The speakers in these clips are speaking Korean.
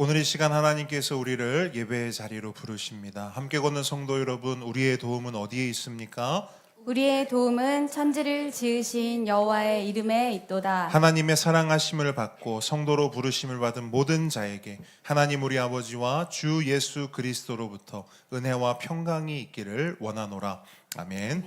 오늘 이 시간 하나님께서 우리를 예배의 자리로 부르십니다. 함께 걷는 성도 여러분, 우리의 도움은 어디에 있습니까? 우리의 도움은 천지를 지으신 여호와의 이름에 있도다. 하나님의 사랑하심을 받고 성도로 부르심을 받은 모든 자에게 하나님 우리 아버지와 주 예수 그리스도로부터 은혜와 평강이 있기를 원하노라. 아멘.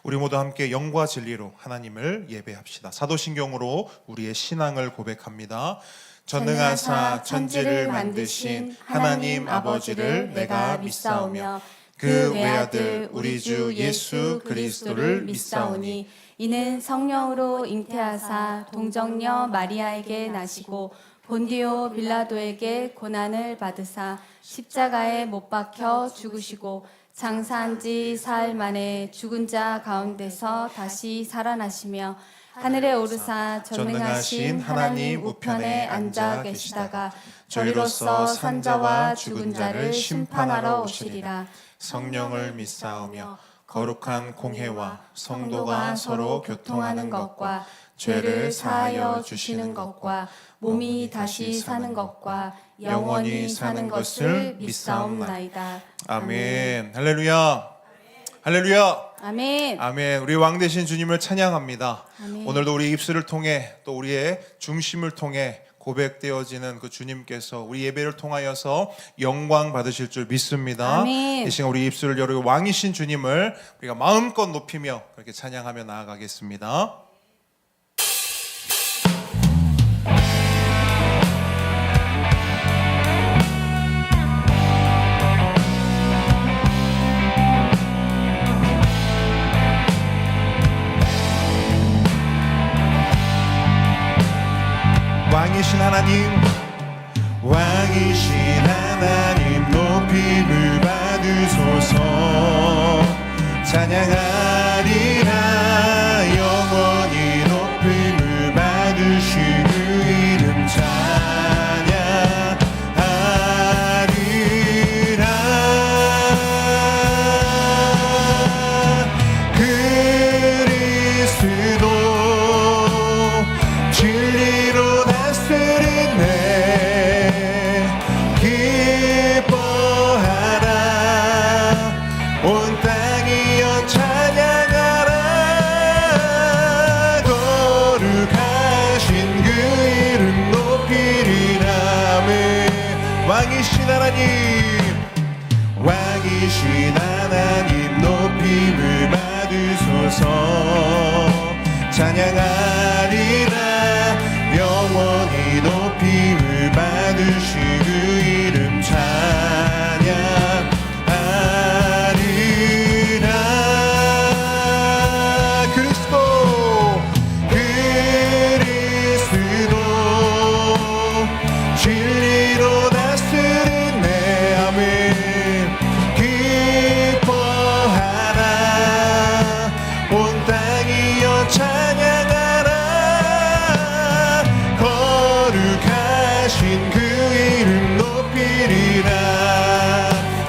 우리 모두 함께 영과 진리로 하나님을 예배합시다. 사도신경으로 우리의 신앙을 고백합니다. 전능하사 천지를 만드신 하나님 아버지를 내가 믿사오며 그 외아들 우리 주 예수 그리스도를 믿사오니 이는 성령으로 잉태하사 동정녀 마리아에게 나시고 본디오 빌라도에게 고난을 받으사 십자가에 못 박혀 죽으시고 장사한 지 사흘 만에 죽은 자 가운데서 다시 살아나시며 하늘에 오르사 전능하신 하나님 우편에 앉아 계시다가 저희로서 산자와 죽은 자를 심판하러 오시리라. 성령을 믿사오며 거룩한 공회와 성도가 서로 교통하는 것과 죄를 사하여 주시는 것과 몸이 다시 사는 것과 영원히 사는 것을 믿사옵나이다. 아멘. 할렐루야. 할렐루야. 아멘. 아멘. 우리 왕 되신 주님을 찬양합니다. 아멘. 오늘도 우리 입술을 통해 또 우리의 중심을 통해 고백되어지는 그 주님께서 우리 예배를 통하여서 영광 받으실 줄 믿습니다. 아멘. 이 시간 우리 입술을 열고 왕이신 주님을 우리가 마음껏 높이며 그렇게 찬양하며 나아가겠습니다. 왕이신 하나님, 왕이신 하나님 높임을 받으소서. 찬양하리라. 영원히 높임을 받으신 그 이름 찬양하리라. 그리스도 진리로 다스리네. 기뻐하라. 온 땅이여 찬양하라. 거룩하신 그 이름 높이리라. 왕이신 하나님, 왕이신 하나님 높임을 받으소서. 찬양하리라. 영원히 높임을 받으시 그 이름 찬양하리라. 그리스도 진리로 다스리네. 아멘. 기뻐하라. 온 땅이여 찬양하라. 거룩하신 그 이름 높이리라.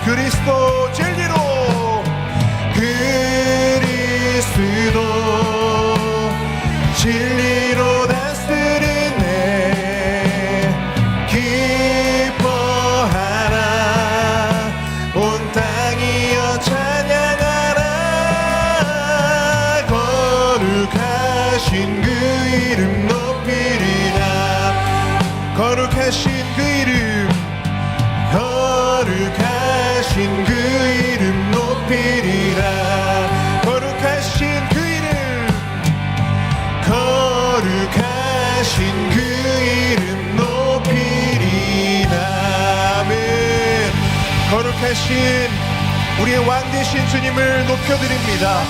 그리스도 진리로 다스리네. 기뻐하라. 온 땅이여 찬양하라. 거룩하신 그 이름 높이리라. 거룩하신 그 이름, 거룩하신 그 이름 높이리라. 거룩하신 그 이름, 거룩하신 그 이름 높이리라. 아멘. 거룩하신 우리의 왕 되신 주님을 높여드립니다.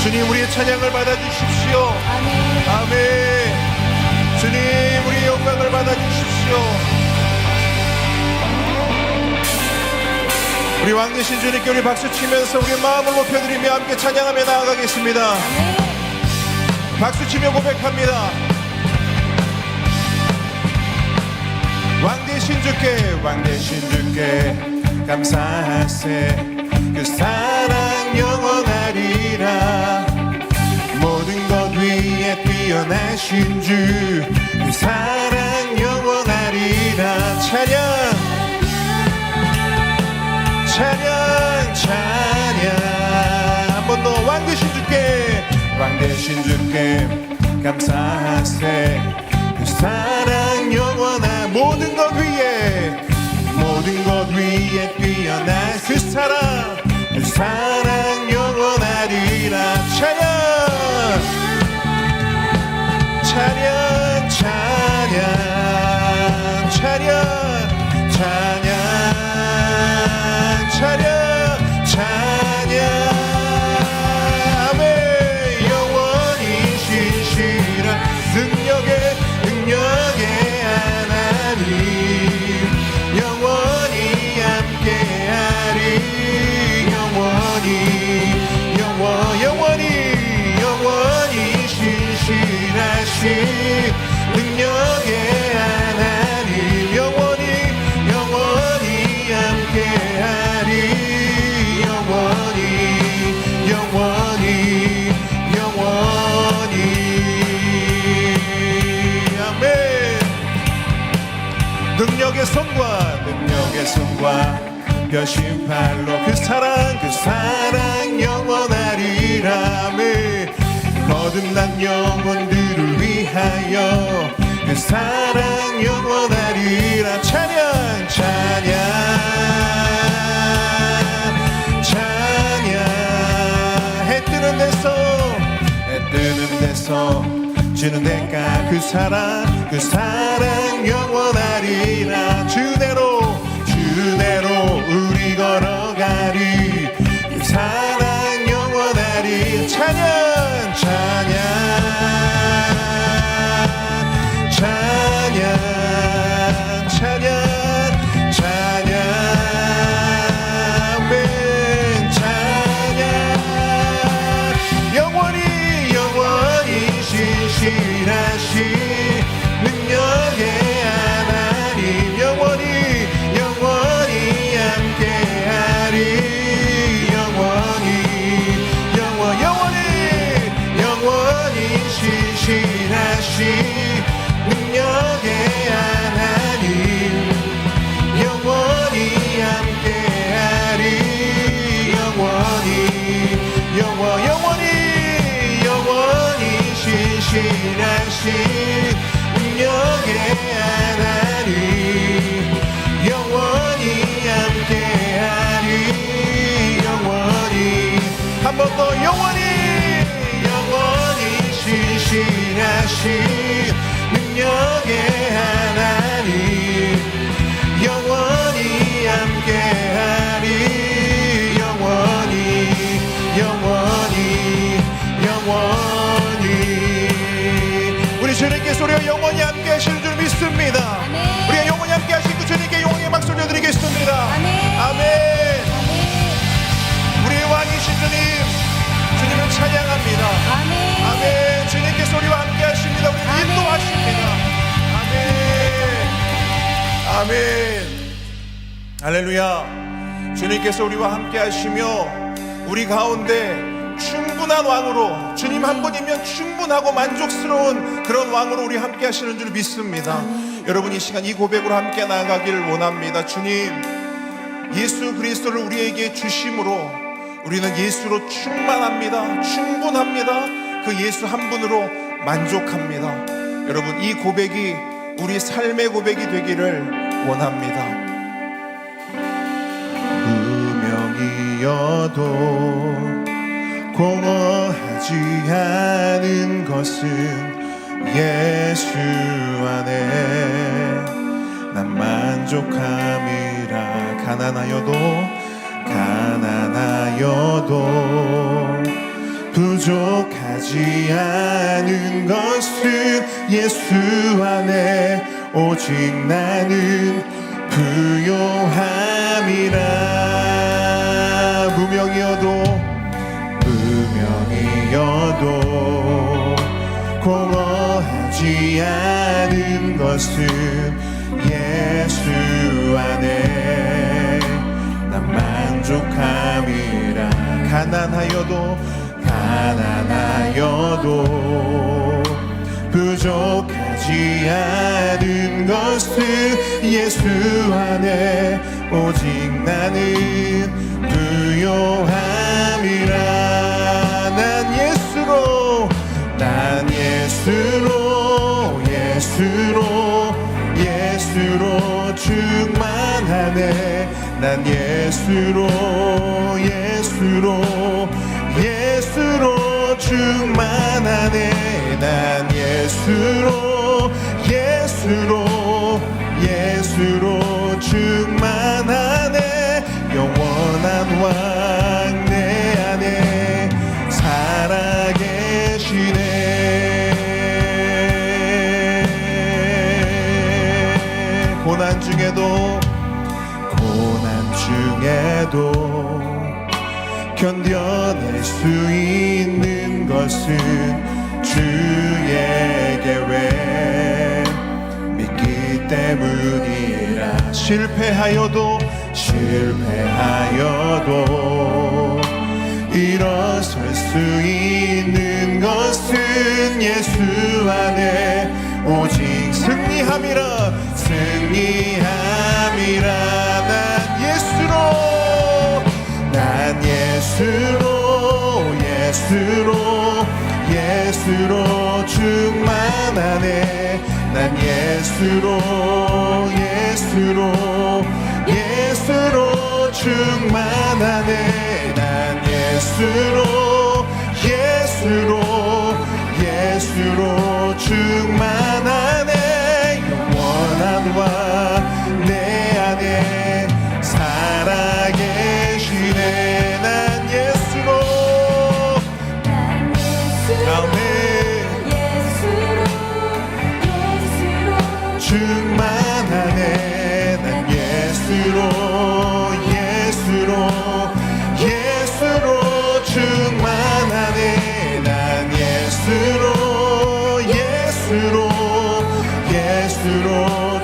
주님, 우리의 찬양을 받아주십시오. 아멘. 아멘. 주님, 우리의 영광을 받아주십시오. 우리 왕 되신 주님께 우리 박수 치면서 우리의 마음을 높여드리며 함께 찬양하며 나아가겠습니다. 박수 치며 고백합니다. 왕 되신 주께 감사하세. 그 사랑 영원하리라. 모든 것 위에 뛰어나신 주, 그 사랑 영원하리라. 하리라. 찬양 찬양 찬양. 한 번 더. 왕 되신 주께 왕 되신 주께 감사하세. 그 사랑 영원한 모든 것 위에 뛰어난 그 사랑 영원하리라. 찬양 찬양 찬양 찬양 찬양 찬양 찬양. 아멘. 영원히 신실한 능력의 하나님 영원히 함께하리. 영원히 신실하신 능력의 하나님 영원히 함께하리. 영원히 아멘. 능력의 손과 별심팔로 그 사랑 영원하리라. 아멘. 거듭난 영혼들을 위하여 그 사랑 영원하리라. 찬양 찬양 찬양. 해 뜨는 데서 주는 대가 그 사랑 영원하리라. 주대로 우리 걸어가리. 그 사랑 영원하리. 찬양 찬양 찬양 찬양 찬양. 아멘. 찬양 영원히 신실하신 능력의 하나님 영원히 함께하리. 영원히 신실하신 능력의 하나님 영원히 함께하리. 영원히 신실하신 능력의 하나님 영원히 함께하리. 한 번 더. 영원히 신실하신 능력의 하나님 영원히 함께하리. 우리 주님께서 우리와 영원히 함께 하시는 줄 믿습니다. 아멘. 우리가 영원히 함께 하시는 그 주님께 영원의 박수를 드리겠습니다. 아멘. 아멘. 우리의 왕이신 주님을 찬양합니다. 아멘. 아멘. 주님께서 우리와 함께 하십니다. 우리를 아멘. 인도하십니다. 아멘. 할렐루야. 주님께서 우리와 함께 하시며 우리 가운데 충분한 왕으로, 주님 한 분이면 충분하고 만족스러운 그런 왕으로 우리 함께 하시는 줄 믿습니다. 여러분, 이 시간 이 고백으로 함께 나아가길 원합니다. 주님, 예수 그리스도를 우리에게 주심으로 우리는 예수로 충만합니다. 충분합니다. 그 예수 한 분으로 만족합니다. 여러분, 이 고백이 우리 삶의 고백이 되기를 원합니다. 무명이어도 공허하지 않은 것은 예수 안에 난 만족함이라. 가난하여도 부족하지 않은 것은 예수 안에 오직 나는 부요함이라. 무명이어도 공허하지 않은 것은 예수 안에 난 만족함이라. 가난하여도 부족하지 않은 것은 예수 안에 오직 나는 부요함이라. 난 예수로 충만하네. 난 예수로 충만하네. 난 예수로 충만하네. 영원한 왕 내 안에 살아계시네. 고난 중에도 견뎌낼 수 있는 것은 주의 계획 믿기 때문이라. 실패하여도 일어설 수 있는 것은 예수 안에 오직 승리함이라. 난 예수로 충만하네. 난 예수로 충만하네. 난 예수로 충만하네. 영원한 왕 내 안에 살아계시네. 난 예수로 충만하네. 난 예수로 충만하네. 난 예수로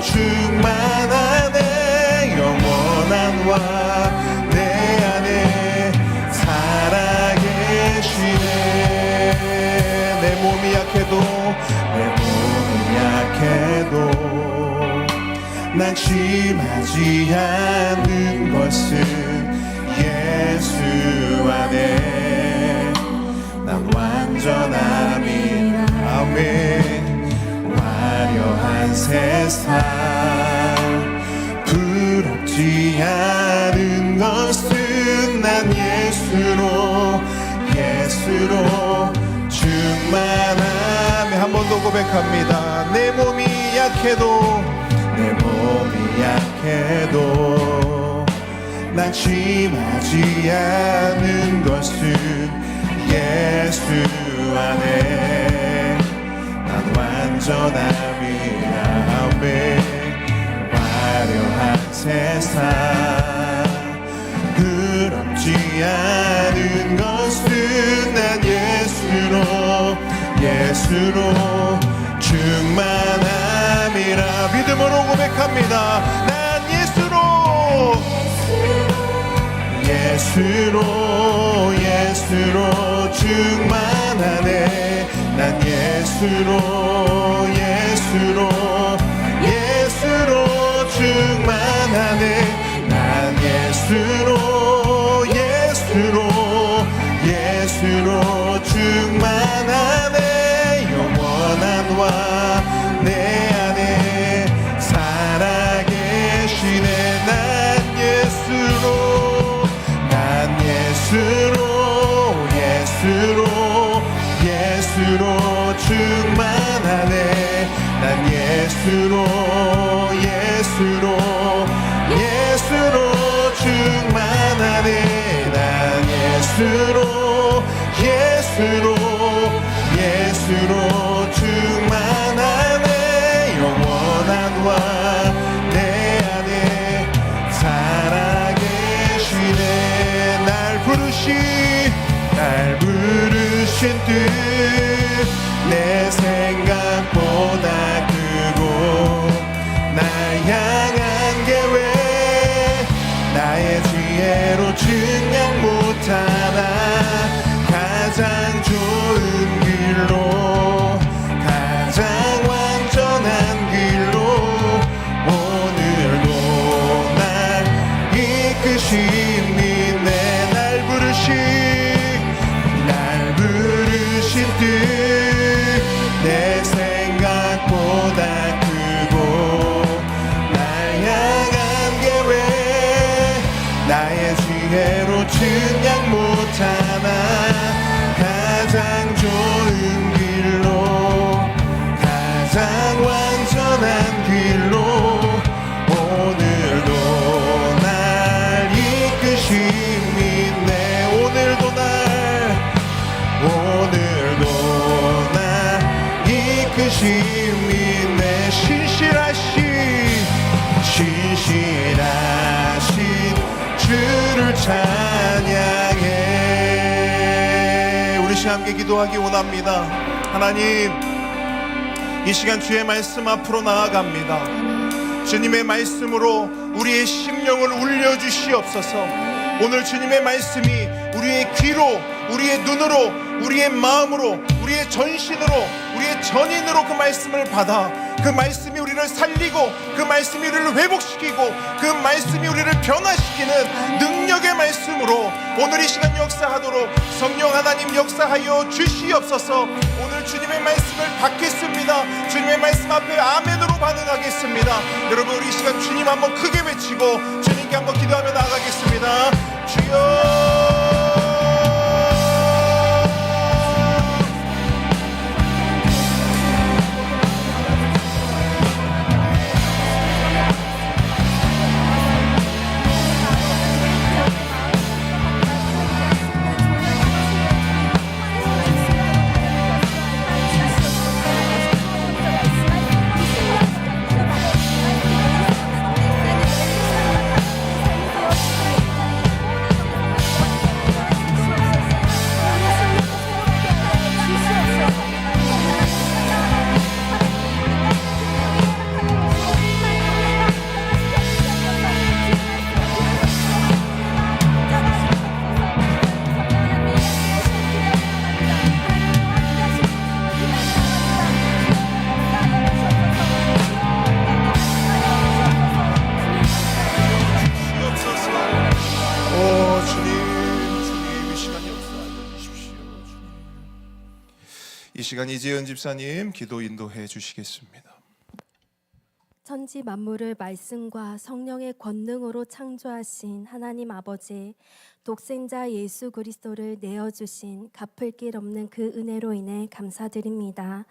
충만하네. 영원한 왕 내 안에 살아계시네. 내 몸이 약해도 낙심하지 않는 것은 예수 안에 난 완전함이라. 아멘. 화려한 세상 부럽지 않은 것은 난 예수로 충만함에. 한 번 더 고백합니다. 내 몸이 약해도 낙심하지 않은 것은 예수 안에 난 완전함이라. 화려한 세상 부럽지 않은 것은 난 예수로 충만함이라. 믿음으로 고백합니다. 난 예수로 충만하네. 난 예수로 충만하네. 난 예수로 충만하네. 영원한 왕 내 안에 살아계시네. 난 예수로 충만하네. 난 예수로 충만하네. 난 예수로 충만하네. 영원한 왕 내 안에 살아계시네. 날 부르신 뜻 내 생각보다 크고 날 향한 계획 나의 지혜로 증명 못하나. 보다 크고 날 향한 계획 나의 지혜로 증량 못하나 가장 좋은 길로 가장 완전한 길로 오늘도 날 이끄심이 있네. 오늘도 날 이끄심이 있네. 신실하신 주를 찬양해. 우리 시간 함께 기도하기 원합니다. 하나님, 이 시간 주의 말씀 앞으로 나아갑니다. 주님의 말씀으로 우리의 심령을 울려주시옵소서. 오늘 주님의 말씀이 우리의 귀로, 우리의 눈으로, 우리의 마음으로, 우리의 전신으로, 우리의 전인으로 그 말씀을 받아 그 말씀이 우리를 살리고 그 말씀이 우리를 회복시키고 그 말씀이 우리를 변화시키는 능력의 말씀으로 오늘 이 시간 역사하도록 성령 하나님 역사하여 주시옵소서. 오늘 주님의 말씀을 받겠습니다. 주님의 말씀 앞에 아멘으로 반응하겠습니다. 여러분, 우리 이 시간 주님 한번 크게 외치고 주님께 한번 기도하며 나아가겠습니다. 주여, 이 시간 이재현 집사님 기도 인도해 주시겠습니다. 천지 만물을 말씀과 성령의 권능으로 창조하신 하나님 아버지, 독생자 예수 그리스도를 내어주신 갚을 길 없는 그 은혜로 인해 감사드립니다.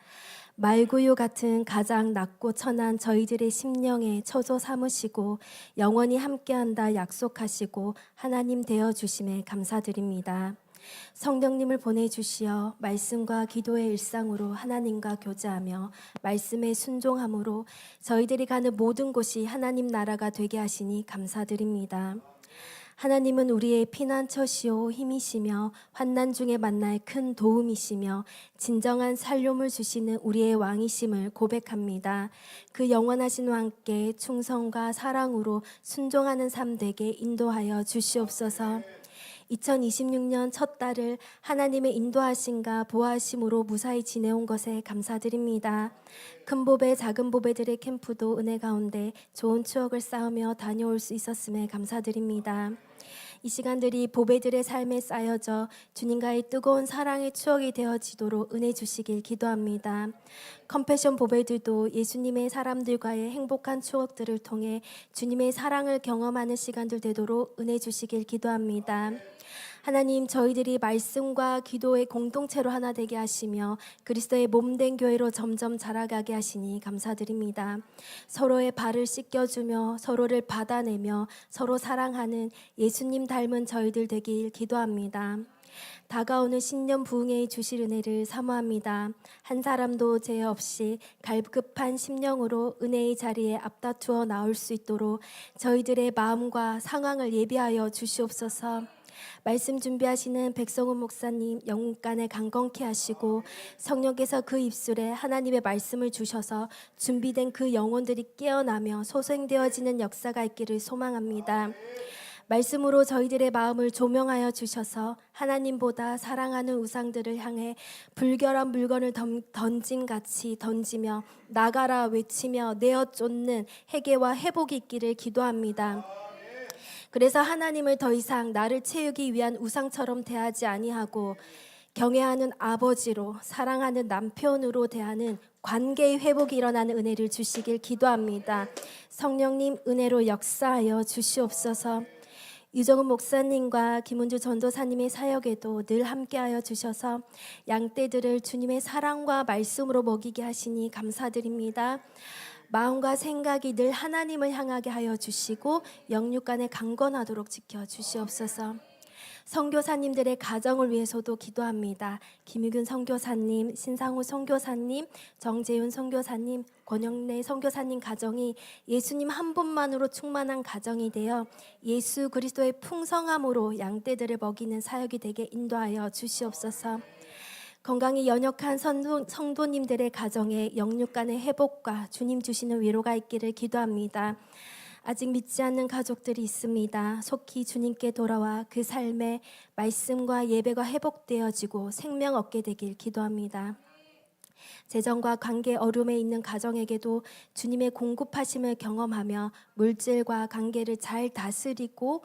말구유 같은 가장 낮고 천한 저희들의 심령에 처조 삼으시고 영원히 함께한다 약속하시고 하나님 되어주심에 감사드립니다. 성령님을 보내주시어 말씀과 기도의 일상으로 하나님과 교제하며 말씀에 순종함으로 저희들이 가는 모든 곳이 하나님 나라가 되게 하시니 감사드립니다. 하나님은 우리의 피난처시오 힘이시며 환난 중에 만날 큰 도움이시며 진정한 살림을 주시는 우리의 왕이심을 고백합니다. 그 영원하신 왕께 충성과 사랑으로 순종하는 삶 되게 인도하여 주시옵소서. 2026년 첫 달을 하나님의 인도하심과 보호하심으로 무사히 지내온 것에 감사드립니다. 큰 보배 작은 보배들의 캠프도 은혜 가운데 좋은 추억을 쌓으며 다녀올 수 있었음에 감사드립니다. 이 시간들이 보배들의 삶에 쌓여져 주님과의 뜨거운 사랑의 추억이 되어지도록 은혜 주시길 기도합니다. 컴패션 보배들도 예수님의 사람들과의 행복한 추억들을 통해 주님의 사랑을 경험하는 시간들 되도록 은혜 주시길 기도합니다. 하나님, 저희들이 말씀과 기도의 공동체로 하나 되게 하시며 그리스도의 몸된 교회로 점점 자라가게 하시니 감사드립니다. 서로의 발을 씻겨주며 서로를 받아내며 서로 사랑하는 예수님 닮은 저희들 되길 기도합니다. 다가오는 신년 부흥회의 주실 은혜를 사모합니다. 한 사람도 죄 없이 갈급한 심령으로 은혜의 자리에 앞다투어 나올 수 있도록 저희들의 마음과 상황을 예비하여 주시옵소서. 말씀 준비하시는 백성훈 목사님 영문간에 강건케 하시고 성령께서 그 입술에 하나님의 말씀을 주셔서 준비된 그 영혼들이 깨어나며 소생되어지는 역사가 있기를 소망합니다. 말씀으로 저희들의 마음을 조명하여 주셔서 하나님보다 사랑하는 우상들을 향해 불결한 물건을 던짐같이 던지며 나가라 외치며 내어 쫓는 회개와 회복이 있기를 기도합니다. 그래서 하나님을 더 이상 나를 채우기 위한 우상처럼 대하지 아니하고 경외하는 아버지로 사랑하는 남편으로 대하는 관계의 회복이 일어나는 은혜를 주시길 기도합니다. 성령님 은혜로 역사하여 주시옵소서. 유정은 목사님과 김은주 전도사님의 사역에도 늘 함께하여 주셔서 양떼들을 주님의 사랑과 말씀으로 먹이게 하시니 감사드립니다. 마음과 생각이 늘 하나님을 향하게 하여 주시고 영육간에 강건하도록 지켜 주시옵소서. 선교사님들의 가정을 위해서도 기도합니다. 김유균 선교사님, 신상우 선교사님, 정재윤 선교사님, 권영래 선교사님 가정이 예수님 한 분만으로 충만한 가정이 되어 예수 그리스도의 풍성함으로 양떼들을 먹이는 사역이 되게 인도하여 주시옵소서. 건강이 연약한 성도님들의 가정에 영육간의 회복과 주님 주시는 위로가 있기를 기도합니다. 아직 믿지 않는 가족들이 있습니다. 속히 주님께 돌아와 그 삶에 말씀과 예배가 회복되어지고 생명 얻게 되길 기도합니다. 재정과 관계 어려움에 있는 가정에게도 주님의 공급하심을 경험하며 물질과 관계를 잘 다스리고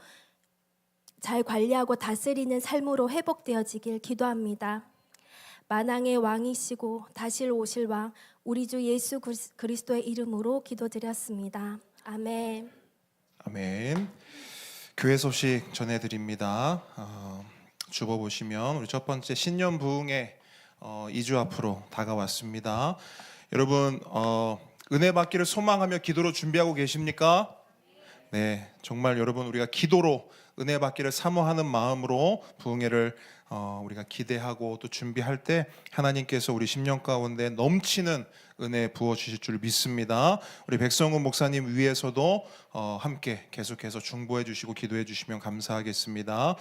잘 관리하고 다스리는 삶으로 회복되어지길 기도합니다. 만왕의 왕이시고 다시 오실 왕 우리 주 예수 그리스도의 이름으로 기도드렸습니다. 아멘. 아멘. 교회 소식 전해드립니다. 주보 보시면 우리 첫 번째 신년 부흥회 2주 앞으로 다가왔습니다. 여러분 은혜 받기를 소망하며 기도로 준비하고 계십니까? 네, 정말 여러분 우리가 기도로 은혜 받기를 사모하는 마음으로 부흥회를 우리가 기대하고 또 준비할 때 하나님께서 우리 10년 가운데 넘치는 은혜 부어주실 줄 믿습니다. 우리 백성훈 목사님 위에서도 함께 계속해서 중보해 주시고 기도해 주시면 감사하겠습니다.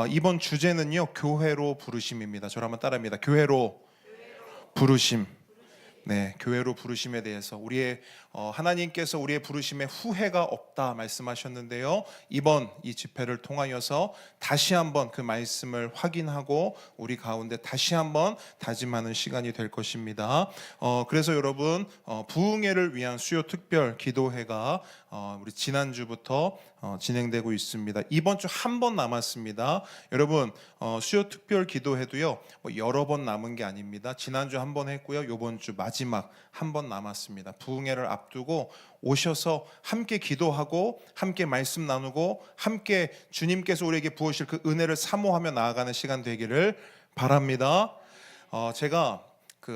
이번 주제는요, 교회로 부르심입니다. 저를 한번 따라합니다. 교회로 부르심. 네, 교회로 부르심에 대해서 우리의 하나님께서 우리의 부르심에 후회가 없다 말씀하셨는데요. 이번 이 집회를 통하여서 다시 한번 그 말씀을 확인하고 우리 가운데 다시 한번 다짐하는 시간이 될 것입니다. 그래서 여러분 부흥회를 위한 수요 특별 기도회가 우리 지난주부터 진행되고 있습니다. 이번 주 한 번 남았습니다. 여러분 수요 특별 기도회도요 여러 번 남은 게 아닙니다. 지난주 한 번 했고요. 이번 주 마지막 한 번 남았습니다. 부흥회를 앞두고 오셔서 함께 기도하고 함께 말씀 나누고 함께 주님께서 우리에게 부으실 그 은혜를 사모하며 나아가는 시간 되기를 바랍니다. 제가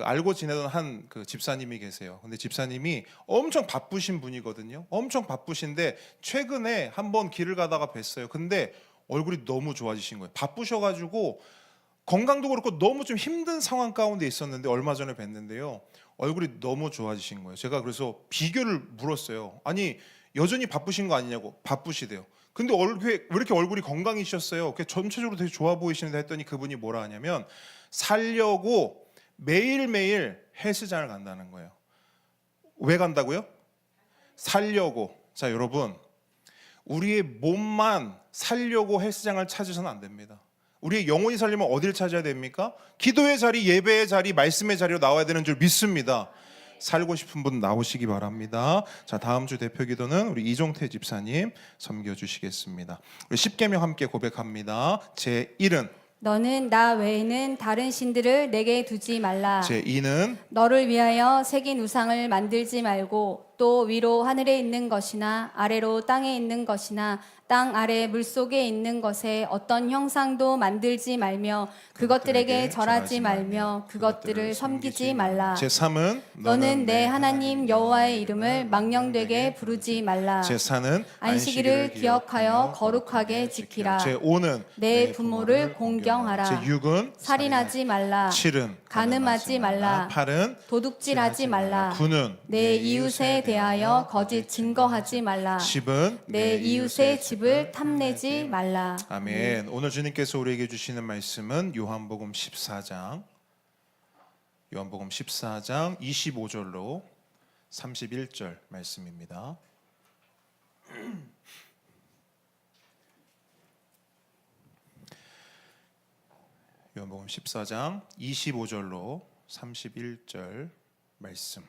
알고 지내던 한 집사님이 계세요. 근데 집사님이 엄청 바쁘신 분이거든요. 엄청 바쁘신데 최근에 한번 길을 가다가 뵀어요. 근데 얼굴이 너무 좋아지신 거예요. 바쁘셔가지고 건강도 그렇고 너무 좀 힘든 상황 가운데 있었는데 얼마 전에 뵀는데요. 얼굴이 너무 좋아지신 거예요. 제가 그래서 비결을 물었어요. 아니 여전히 바쁘신 거 아니냐고. 바쁘시대요. 근데 왜 이렇게 얼굴이 건강이셨어요? 전체적으로 되게 좋아 보이시는데 했더니 그분이 뭐라 하냐면 살려고 매일매일 헬스장을 간다는 거예요. 왜 간다고요? 살려고. 자 여러분 우리의 몸만 살려고 헬스장을 찾으셔는 안 됩니다. 우리의 영혼이 살려면 어디를 찾아야 됩니까? 기도의 자리, 예배의 자리, 말씀의 자리로 나와야 되는 줄 믿습니다. 살고 싶은 분 나오시기 바랍니다. 자 다음 주 대표 기도는 우리 이종태 집사님 섬겨주시겠습니다. 우리 십계명 함께 고백합니다. 제1은 너는 나 외에는 다른 신들을 내게 두지 말라. 제2는 너를 위하여 새긴 우상을 만들지 말고 또 위로 하늘에 있는 것이나 아래로 땅에 있는 것이나 땅 아래 물속에 있는 것에 어떤 형상도 만들지 말며 그것들에게 절하지 말며 그것들을 섬기지 말라. 제3은 너는 내 하나님 여호와의 이름을 망령되게 부르지 말라. 제4는 안식일을 기억하여 거룩하게 지키라. 제5는 내 부모를 공경하라. 제6은 살인하지 말라. 7은 간음하지 말라. 8은 도둑질하지 말라. 9는 내 이웃에 대하여 거짓 증거하지 말라. 10은 내 이웃의 집을 탐내지 말라. 아멘. 오늘 주님께서 우리에게 주시는 말씀은 요한복음 14장 25절로 31절 말씀입니다. 요한복음 14장 25절로 31절 말씀.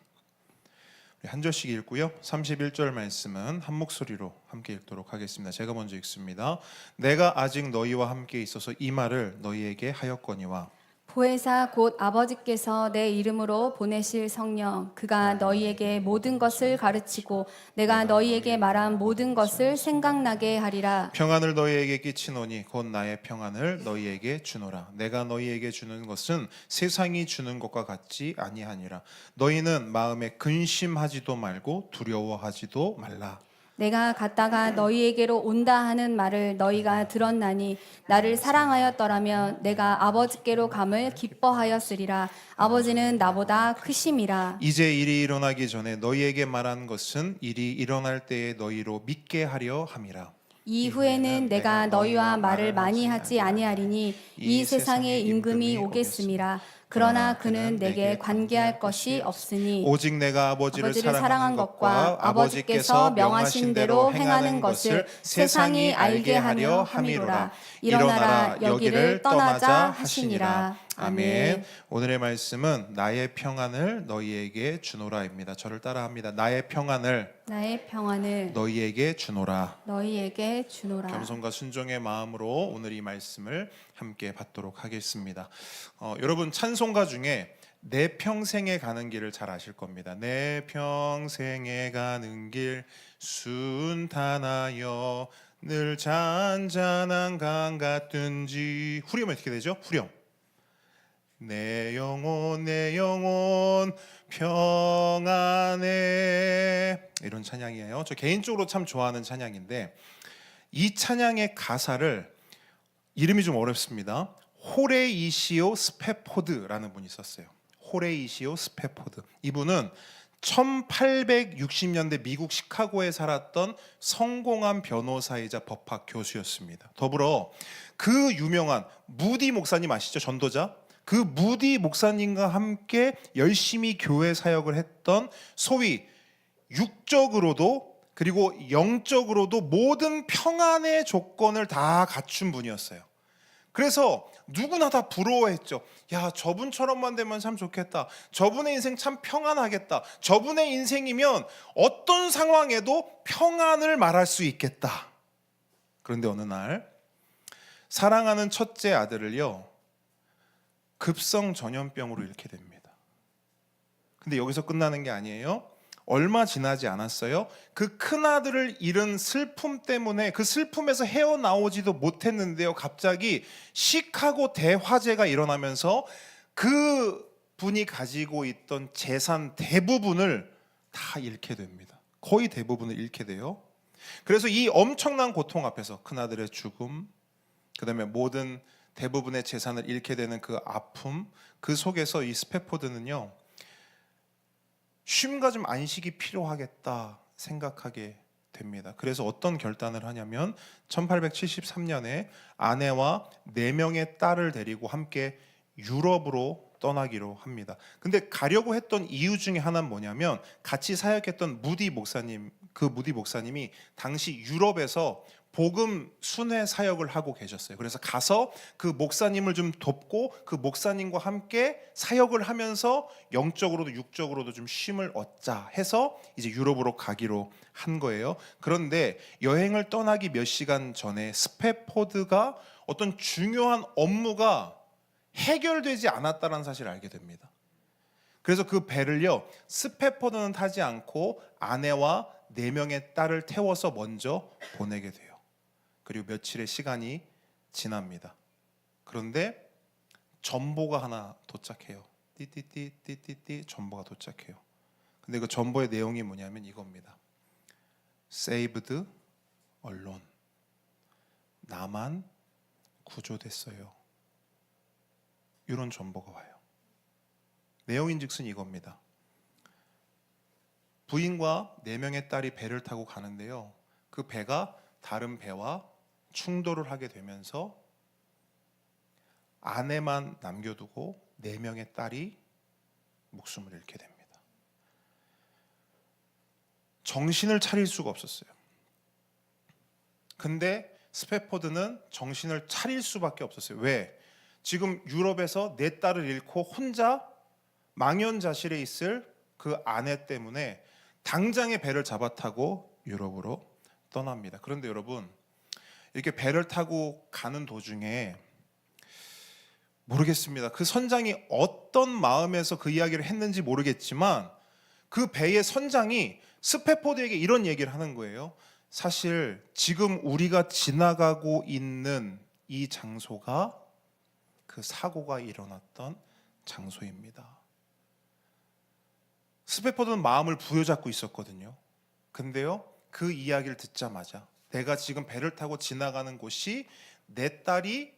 한 절씩 읽고요. 31절 말씀은 한 목소리로 함께 읽도록 하겠습니다. 제가 먼저 읽습니다. 내가 아직 너희와 함께 있어서 이 말을 너희에게 하였거니와 보혜사 곧 아버지께서 내 이름으로 보내실 성령 그가 너희에게 모든 것을 가르치고 내가 너희에게 말한 모든 것을 생각나게 하리라. 평안을 너희에게 끼치노니 곧 나의 평안을 너희에게 주노라. 내가 너희에게 주는 것은 세상이 주는 것과 같지 아니하니라. 너희는 마음에 근심하지도 말고 두려워하지도 말라. 내가 갔다가 너희에게로 온다 하는 말을 너희가 들었나니 나를 사랑하였더라면 내가 아버지께로 감을 기뻐하였으리라. 아버지는 나보다 크심이라. 이제 일이 일어나기 전에 너희에게 말한 것은 일이 일어날 때에 너희로 믿게 하려 함이라. 이후에는 내가 너희와 말을 많이 하지 아니하리니 이 세상의 임금이 오겠음이라. 그러나 그는 내게 관계할 것이 없으니 오직 내가 아버지를 사랑한 것과 아버지께서 명하신 대로 행하는 것을 세상이 알게 하려 함이로라. 일어나라 여기를 떠나자 하시니라. 아멘. 오늘의 말씀은 나의 평안을 너희에게 주노라입니다. 저를 따라합니다. 나의 평안을 너희에게 주노라. 너희에게 주노라. 겸손과 순종의 마음으로 오늘 이 말씀을 함께 받도록 하겠습니다. 여러분 찬송가 중에 내 평생에 가는 길을 잘 아실 겁니다. 내 평생에 가는 길 순탄하여 늘 잔잔한 강 같든지 후렴은 어떻게 되죠? 후렴. 내 영혼 평안해 이런 찬양이에요. 저 개인적으로 참 좋아하는 찬양인데 이 찬양의 가사를 이름이 좀 어렵습니다. 호레이시오 스페포드라는 분이 썼어요. 호레이시오 스페포드. 이분은 1860년대 미국 시카고에 살았던 성공한 변호사이자 법학 교수였습니다. 더불어 그 유명한 무디 목사님 아시죠? 전도자. 그 무디 목사님과 함께 열심히 교회 사역을 했던 소위 육적으로도 그리고 영적으로도 모든 평안의 조건을 다 갖춘 분이었어요. 그래서 누구나 다 부러워했죠. 야, 저분처럼만 되면 참 좋겠다. 저분의 인생 참 평안하겠다. 저분의 인생이면 어떤 상황에도 평안을 말할 수 있겠다. 그런데 어느 날 사랑하는 첫째 아들을요 급성 전염병으로 잃게 됩니다. 근데 여기서 끝나는 게 아니에요. 얼마 지나지 않았어요. 그 큰아들을 잃은 슬픔 때문에 그 슬픔에서 헤어나오지도 못했는데요. 갑자기 시카고 대화재가 일어나면서 그 분이 가지고 있던 재산 대부분을 다 잃게 됩니다. 거의 대부분을 잃게 돼요. 그래서 이 엄청난 고통 앞에서 큰아들의 죽음, 그 다음에 모든 대부분의 재산을 잃게 되는 그 아픔, 그 속에서 이 스페포드는요 쉼과 좀 안식이 필요하겠다 생각하게 됩니다. 그래서 어떤 결단을 하냐면 1873년에 아내와 4명의 딸을 데리고 함께 유럽으로 떠나기로 합니다. 근데 가려고 했던 이유 중에 하나는 뭐냐면 같이 사역했던 무디 목사님, 그 무디 목사님이 당시 유럽에서 복음 순회 사역을 하고 계셨어요. 그래서 가서 그 목사님을 좀 돕고 그 목사님과 함께 사역을 하면서 영적으로도 육적으로도 좀 쉼을 얻자 해서 이제 유럽으로 가기로 한 거예요. 그런데 여행을 떠나기 몇 시간 전에 스페포드가 어떤 중요한 업무가 해결되지 않았다는 사실을 알게 됩니다. 그래서 그 배를요 스페포드는 타지 않고 아내와 4명의 딸을 태워서 먼저 보내게 돼요. 그리고 며칠의 시간이 지납니다. 그런데 전보가 하나 도착해요. 띠띠띠띠띠띠 전보가 도착해요. 근데 그 전보의 내용이 뭐냐면 이겁니다. Saved alone. 나만 구조됐어요. 이런 전보가 와요. 내용인즉슨 이겁니다. 부인과 4명의 딸이 배를 타고 가는데요. 그 배가 다른 배와 충돌을 하게 되면서 아내만 남겨두고 4명의 딸이 목숨을 잃게 됩니다. 정신을 차릴 수가 없었어요. 근데 스페포드는 정신을 차릴 수밖에 없었어요. 왜? 지금 유럽에서 4딸을 잃고 혼자 망연자실에 있을 그 아내 때문에 당장에 배를 잡아타고 유럽으로 떠납니다. 그런데 여러분 이렇게 배를 타고 가는 도중에 모르겠습니다. 그 선장이 어떤 마음에서 그 이야기를 했는지 모르겠지만 그 배의 선장이 스페포드에게 이런 얘기를 하는 거예요. 사실 지금 우리가 지나가고 있는 이 장소가 그 사고가 일어났던 장소입니다. 스페포드는 마음을 부여잡고 있었거든요. 근데요, 그 이야기를 듣자마자 내가 지금 배를 타고 지나가는 곳이 내 딸이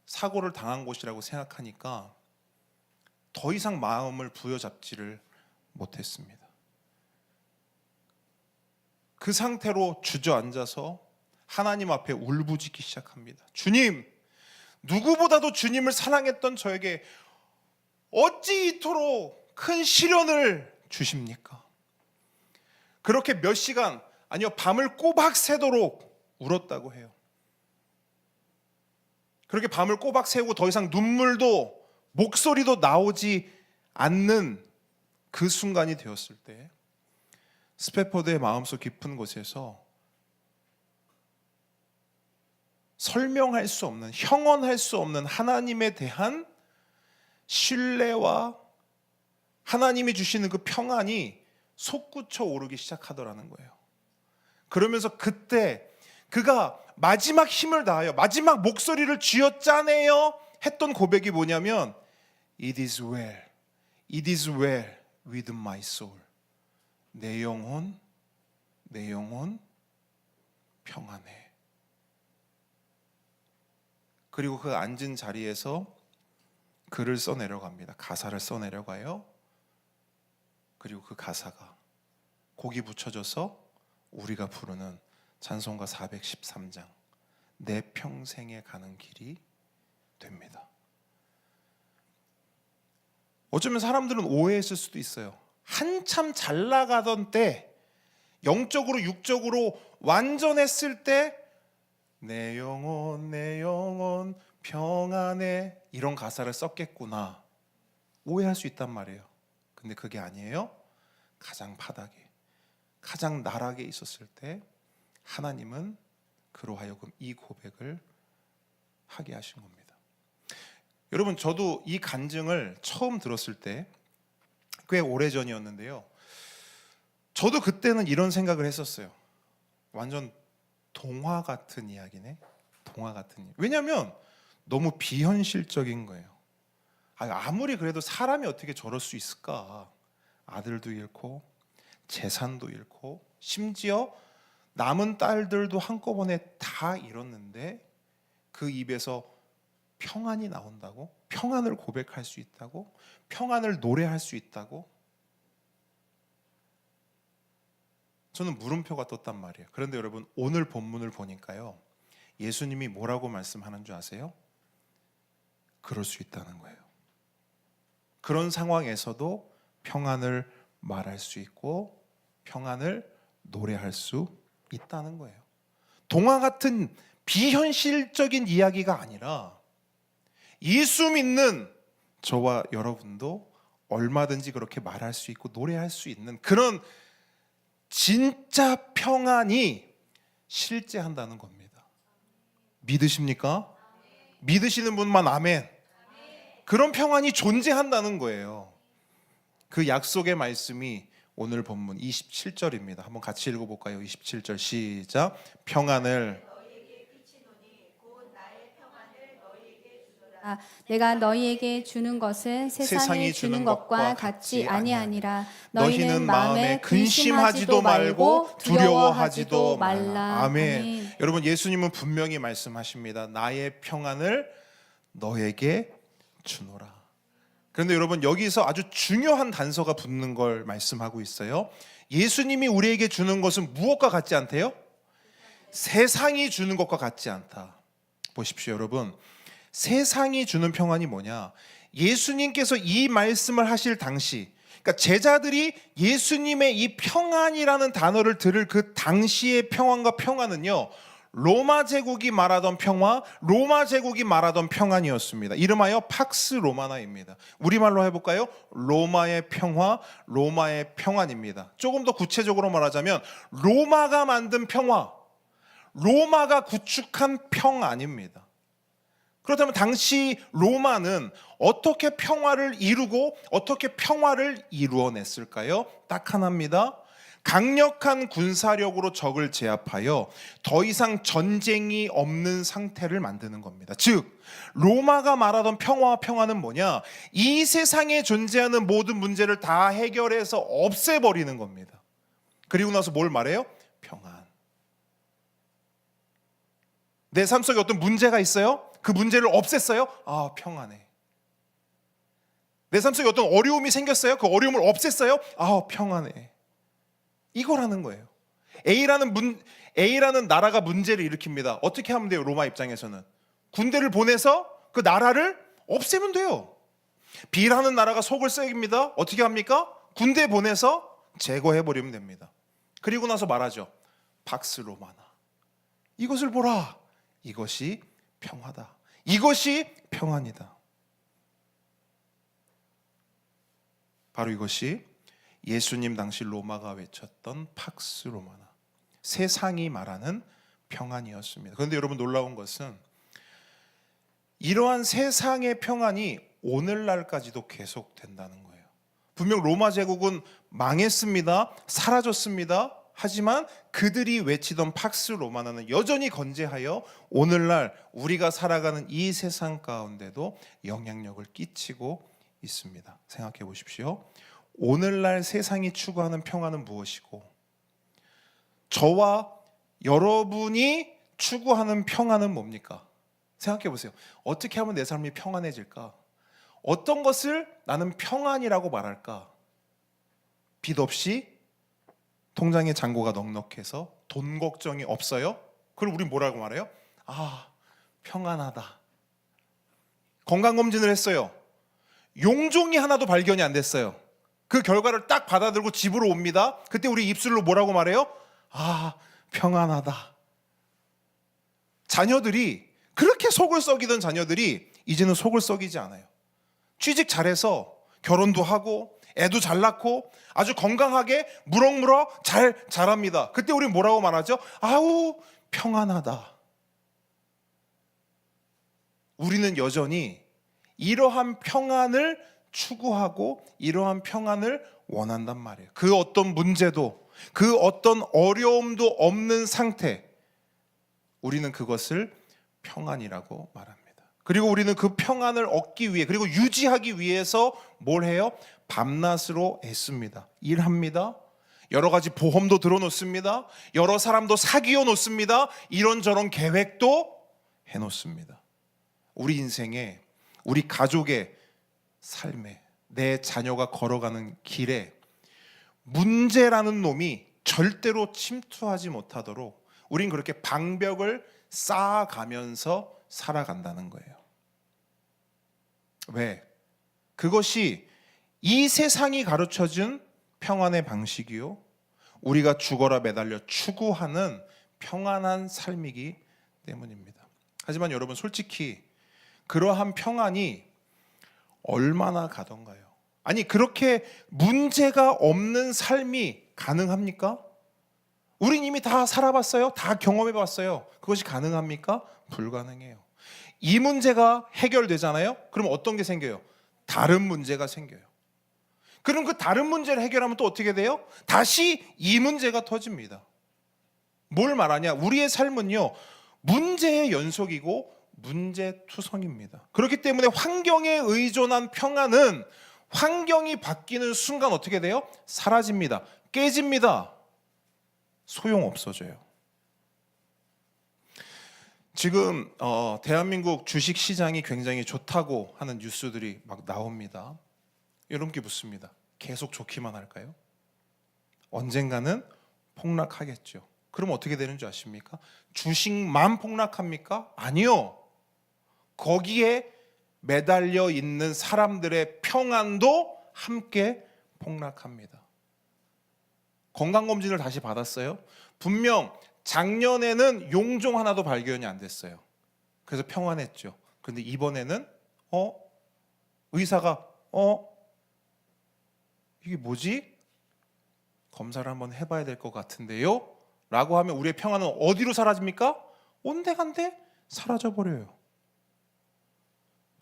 사고를 당한 곳이라고 생각하니까 더 이상 마음을 부여잡지를 못했습니다. 그 상태로 주저앉아서 하나님 앞에 울부짖기 시작합니다. 주님, 누구보다도 주님을 사랑했던 저에게 어찌 이토록 큰 시련을 주십니까? 그렇게 몇 시간, 아니요, 밤을 꼬박 새도록 울었다고 해요. 그렇게 밤을 꼬박 새우고 더 이상 눈물도 목소리도 나오지 않는 그 순간이 되었을 때 스페포드의 마음속 깊은 곳에서 설명할 수 없는, 형언할 수 없는 하나님에 대한 신뢰와 하나님이 주시는 그 평안이 솟구쳐 오르기 시작하더라는 거예요. 그러면서 그때 그가 마지막 힘을 다하여 마지막 목소리를 쥐어짜내어 했던 고백이 뭐냐면 It is well, it is well with my soul. 내 영혼 평안해. 그리고 그 앉은 자리에서 글을 써내려갑니다. 가사를 써내려가요. 그리고 그 가사가 곡이 붙여져서 우리가 부르는 찬송가 413장 내 평생에 가는 길이 됩니다. 어쩌면 사람들은 오해했을 수도 있어요. 한참 잘 나가던 때, 영적으로 육적으로 완전했을 때 내 영혼 평안해 이런 가사를 썼겠구나 오해할 수 있단 말이에요. 근데 그게 아니에요. 가장 바닥에, 가장 나락에 있었을 때 하나님은 그로 하여금 이 고백을 하게 하신 겁니다. 여러분, 저도 이 간증을 처음 들었을 때 꽤 오래전이었는데요. 저도 그때는 이런 생각을 했었어요. 완전 동화 같은 이야기네. 동화 같은 이야기. 왜냐하면 너무 비현실적인 거예요. 아무리 그래도 사람이 어떻게 저럴 수 있을까. 아들도 잃고 재산도 잃고 심지어 남은 딸들도 한꺼번에 다 잃었는데 그 입에서 평안이 나온다고? 평안을 고백할 수 있다고? 평안을 노래할 수 있다고? 저는 물음표가 떴단 말이에요. 그런데 여러분, 오늘 본문을 보니까요, 예수님이 뭐라고 말씀하는 줄 아세요? 그럴 수 있다는 거예요. 그런 상황에서도 평안을 말할 수 있고 평안을 노래할 수 있다는 거예요. 동화 같은 비현실적인 이야기가 아니라 예수 믿는 저와 여러분도 얼마든지 그렇게 말할 수 있고 노래할 수 있는 그런 진짜 평안이 실제한다는 겁니다. 믿으십니까? 믿으시는 분만 아멘. 그런 평안이 존재한다는 거예요. 그 약속의 말씀이 오늘 본문 27절입니다. 한번 같이 읽어볼까요? 27절 시작. 평안을 내가 너희에게 주는 것은 세상이 주는 것과 같지 아니하니라. 너희는 마음에 근심하지도 말고 두려워하지도 말라. 아멘. 여러분, 예수님은 분명히 말씀하십니다. 나의 평안을 너에게 주노라. 그런데 여러분, 여기서 아주 중요한 단서가 붙는 걸 말씀하고 있어요. 예수님이 우리에게 주는 것은 무엇과 같지 않대요? 세상이 주는 것과 같지 않다. 보십시오, 여러분. 세상이 주는 평안이 뭐냐? 예수님께서 이 말씀을 하실 당시, 그러니까 제자들이 예수님의 이 평안이라는 단어를 들을 그 당시의 평안과 평안은요, 로마 제국이 말하던 평화, 로마 제국이 말하던 평안이었습니다. 이름하여 팍스 로마나입니다. 우리말로 해볼까요? 로마의 평화, 로마의 평안입니다. 조금 더 구체적으로 말하자면 로마가 만든 평화, 로마가 구축한 평안입니다. 그렇다면 당시 로마는 어떻게 평화를 이루고 어떻게 평화를 이루어냈을까요? 딱 하나입니다. 강력한 군사력으로 적을 제압하여 더 이상 전쟁이 없는 상태를 만드는 겁니다. 즉 로마가 말하던 평화와 평화는 뭐냐? 이 세상에 존재하는 모든 문제를 다 해결해서 없애버리는 겁니다. 그리고 나서 뭘 말해요? 평안. 내 삶 속에 어떤 문제가 있어요? 그 문제를 없앴어요? 아, 평안해. 내 삶 속에 어떤 어려움이 생겼어요? 그 어려움을 없앴어요? 아, 평안해. 이거라는 거예요. A라는 나라가 문제를 일으킵니다. 어떻게 하면 돼요? 로마 입장에서는 군대를 보내서 그 나라를 없애면 돼요. B라는 나라가 속을 썩입니다. 어떻게 합니까? 군대 보내서 제거해버리면 됩니다. 그리고 나서 말하죠. 팍스 로마나. 이것을 보라. 이것이 평화다. 이것이 평안이다. 바로 이것이 예수님 당시 로마가 외쳤던 팍스 로마나, 세상이 말하는 평안이었습니다. 그런데 여러분 놀라운 것은 이러한 세상의 평안이 오늘날까지도 계속된다는 거예요. 분명 로마 제국은 망했습니다. 사라졌습니다. 하지만 그들이 외치던 팍스 로마나는 여전히 건재하여 오늘날 우리가 살아가는 이 세상 가운데도 영향력을 끼치고 있습니다. 생각해 보십시오. 오늘날 세상이 추구하는 평화는 무엇이고 저와 여러분이 추구하는 평화는 뭡니까? 생각해 보세요. 어떻게 하면 내 삶이 평안해질까? 어떤 것을 나는 평안이라고 말할까? 빚 없이 통장에 잔고가 넉넉해서 돈 걱정이 없어요? 그럼 우린 뭐라고 말해요? 아, 평안하다. 건강검진을 했어요. 용종이 하나도 발견이 안 됐어요. 그 결과를 딱 받아들고 집으로 옵니다. 그때 우리 입술로 뭐라고 말해요? 아, 평안하다. 자녀들이 그렇게 속을 썩이던 자녀들이 이제는 속을 썩이지 않아요. 취직 잘해서 결혼도 하고 애도 잘 낳고 아주 건강하게 무럭무럭 잘 자랍니다. 그때 우리 뭐라고 말하죠? 아우, 평안하다. 우리는 여전히 이러한 평안을 추구하고 이러한 평안을 원한단 말이에요. 그 어떤 문제도 그 어떤 어려움도 없는 상태, 우리는 그것을 평안이라고 말합니다. 그리고 우리는 그 평안을 얻기 위해 그리고 유지하기 위해서 뭘 해요? 밤낮으로 애씁니다. 일합니다. 여러 가지 보험도 들어놓습니다. 여러 사람도 사귀어 놓습니다. 이런저런 계획도 해놓습니다. 우리 인생에 우리 가족의 삶에 내 자녀가 걸어가는 길에 문제라는 놈이 절대로 침투하지 못하도록 우린 그렇게 방벽을 쌓아가면서 살아간다는 거예요. 왜? 그것이 이 세상이 가르쳐준 평안의 방식이요, 우리가 죽어라 매달려 추구하는 평안한 삶이기 때문입니다. 하지만 여러분 솔직히 그러한 평안이 얼마나 가던가요? 아니 그렇게 문제가 없는 삶이 가능합니까? 우린 이미 다 살아봤어요. 다 경험해봤어요. 그것이 가능합니까? 불가능해요. 이 문제가 해결되잖아요. 그럼 어떤 게 생겨요? 다른 문제가 생겨요. 그럼 그 다른 문제를 해결하면 또 어떻게 돼요? 다시 이 문제가 터집니다. 뭘 말하냐? 우리의 삶은요, 문제의 연속이고 문제투성입니다. 그렇기 때문에 환경에 의존한 평안은 환경이 바뀌는 순간 어떻게 돼요? 사라집니다. 깨집니다. 소용없어져요. 지금 대한민국 주식시장이 굉장히 좋다고 하는 뉴스들이 막 나옵니다. 여러분께 묻습니다. 계속 좋기만 할까요? 언젠가는 폭락하겠죠. 그럼 어떻게 되는 줄 아십니까? 주식만 폭락합니까? 아니요. 거기에 매달려 있는 사람들의 평안도 함께 폭락합니다. 건강검진을 다시 받았어요. 분명 작년에는 용종 하나도 발견이 안 됐어요. 그래서 평안했죠. 그런데 이번에는 의사가 이게 뭐지? 검사를 한번 해봐야 될 것 같은데요? 라고 하면 우리의 평안은 어디로 사라집니까? 온데간데 사라져버려요.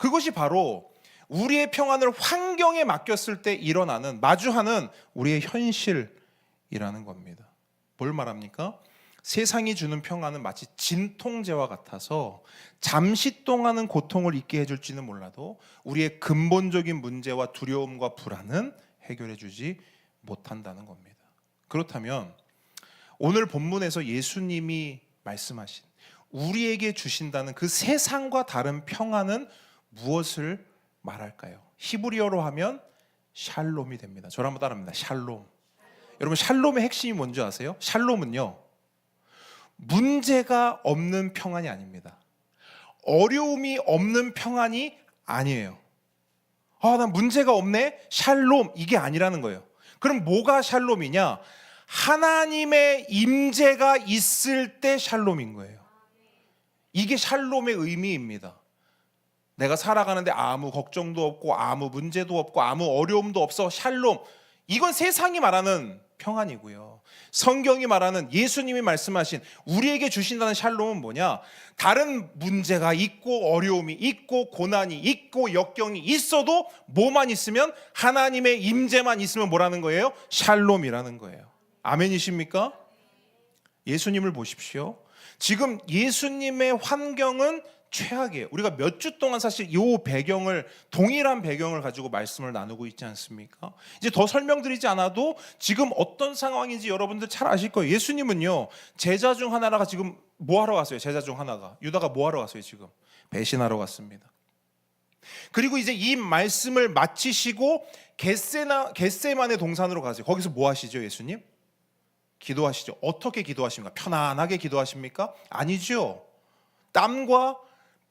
그것이 바로 우리의 평안을 환경에 맡겼을 때 일어나는, 마주하는 우리의 현실이라는 겁니다. 뭘 말합니까? 세상이 주는 평안은 마치 진통제와 같아서 잠시 동안은 고통을 잊게 해줄지는 몰라도 우리의 근본적인 문제와 두려움과 불안은 해결해 주지 못한다는 겁니다. 그렇다면 오늘 본문에서 예수님이 말씀하신 우리에게 주신다는 그 세상과 다른 평안은 무엇을 말할까요? 히브리어로 하면 샬롬이 됩니다. 저를 한번 따라합니다. 샬롬. 여러분, 샬롬의 핵심이 뭔지 아세요? 샬롬은요, 문제가 없는 평안이 아닙니다. 어려움이 없는 평안이 아니에요. 난 문제가 없네? 샬롬, 이게 아니라는 거예요. 그럼 뭐가 샬롬이냐? 하나님의 임재가 있을 때 샬롬인 거예요. 이게 샬롬의 의미입니다. 내가 살아가는데 아무 걱정도 없고 아무 문제도 없고 아무 어려움도 없어. 샬롬. 이건 세상이 말하는 평안이고요. 성경이 말하는, 예수님이 말씀하신 우리에게 주신다는 샬롬은 뭐냐? 다른 문제가 있고 어려움이 있고 고난이 있고 역경이 있어도 뭐만 있으면, 하나님의 임재만 있으면 뭐라는 거예요? 샬롬이라는 거예요. 아멘이십니까? 예수님을 보십시오. 지금 예수님의 환경은 최악이에요. 우리가 몇 주 동안 사실 이 배경을, 동일한 배경을 가지고 말씀을 나누고 있지 않습니까? 이제 더 설명드리지 않아도 지금 어떤 상황인지 여러분들 잘 아실 거예요. 예수님은요, 제자 중 하나가 지금 뭐 하러 갔어요? 제자 중 하나가, 유다가 뭐 하러 갔어요? 지금 배신하러 갔습니다. 그리고 이제 이 말씀을 마치시고 겟세마네 동산으로 가세요. 거기서 뭐 하시죠? 예수님? 기도하시죠. 어떻게 기도하십니까? 편안하게 기도하십니까? 아니죠. 땀과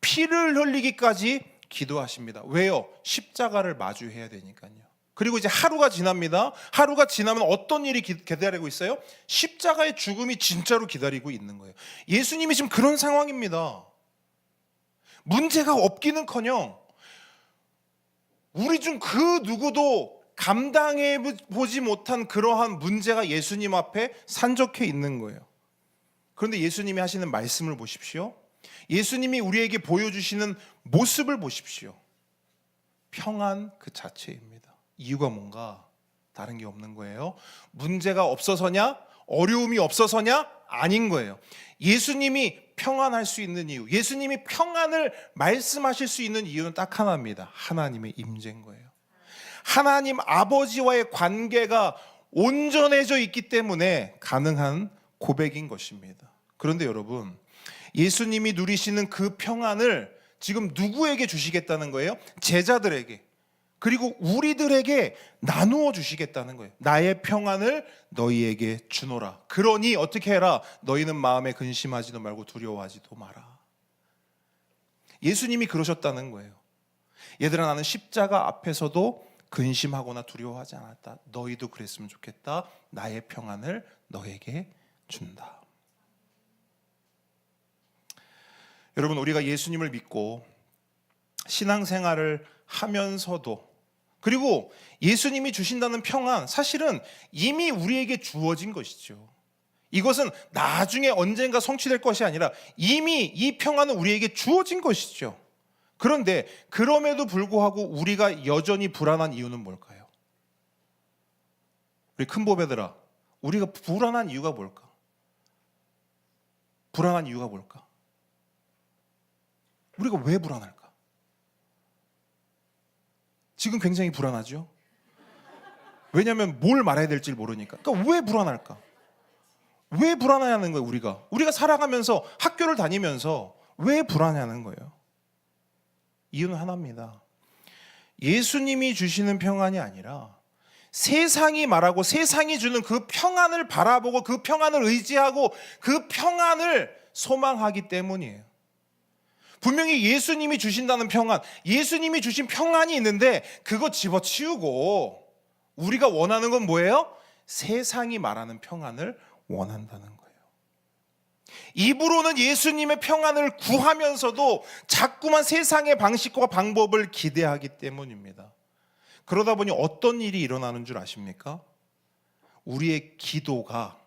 피를 흘리기까지 기도하십니다. 왜요? 십자가를 마주해야 되니까요. 그리고 이제 하루가 지납니다. 하루가 지나면 어떤 일이 기다리고 있어요? 십자가의 죽음이 진짜로 기다리고 있는 거예요. 예수님이 지금 그런 상황입니다. 문제가 없기는커녕 우리 중 그 누구도 감당해 보지 못한 그러한 문제가 예수님 앞에 산적해 있는 거예요. 그런데 예수님이 하시는 말씀을 보십시오. 예수님이 우리에게 보여주시는 모습을 보십시오. 평안 그 자체입니다. 이유가 뭔가? 다른 게 없는 거예요. 문제가 없어서냐? 어려움이 없어서냐? 아닌 거예요. 예수님이 평안할 수 있는 이유, 예수님이 평안을 말씀하실 수 있는 이유는 딱 하나입니다. 하나님의 임재인 거예요. 하나님 아버지와의 관계가 온전해져 있기 때문에 가능한 고백인 것입니다. 그런데 여러분, 예수님이 누리시는 그 평안을 지금 누구에게 주시겠다는 거예요? 제자들에게, 그리고 우리들에게 나누어 주시겠다는 거예요. 나의 평안을 너희에게 주노라. 그러니 어떻게 해라? 너희는 마음에 근심하지도 말고 두려워하지도 마라. 예수님이 그러셨다는 거예요. 얘들아, 나는 십자가 앞에서도 근심하거나 두려워하지 않았다. 너희도 그랬으면 좋겠다. 나의 평안을 너에게 준다. 여러분, 우리가 예수님을 믿고 신앙생활을 하면서도, 그리고 예수님이 주신다는 평안, 사실은 이미 우리에게 주어진 것이죠. 이것은 나중에 언젠가 성취될 것이 아니라 이미 이 평안은 우리에게 주어진 것이죠. 그런데 그럼에도 불구하고 우리가 여전히 불안한 이유는 뭘까요? 우리 큰보배들아, 우리가 불안한 이유가 뭘까? 불안한 이유가 뭘까? 우리가 왜 불안할까? 지금 굉장히 불안하죠? 왜냐하면 뭘 말해야 될지 모르니까. 그러니까 왜 불안할까? 왜 불안해하는 거예요? 우리가 살아가면서, 학교를 다니면서 왜 불안해하는 거예요? 이유는 하나입니다. 예수님이 주시는 평안이 아니라 세상이 말하고 세상이 주는 그 평안을 바라보고 그 평안을 의지하고 그 평안을 소망하기 때문이에요. 분명히 예수님이 주신다는 평안, 예수님이 주신 평안이 있는데 그거 집어치우고 우리가 원하는 건 뭐예요? 세상이 말하는 평안을 원한다는 거예요. 입으로는 예수님의 평안을 구하면서도 자꾸만 세상의 방식과 방법을 기대하기 때문입니다. 그러다 보니 어떤 일이 일어나는 줄 아십니까? 우리의 기도가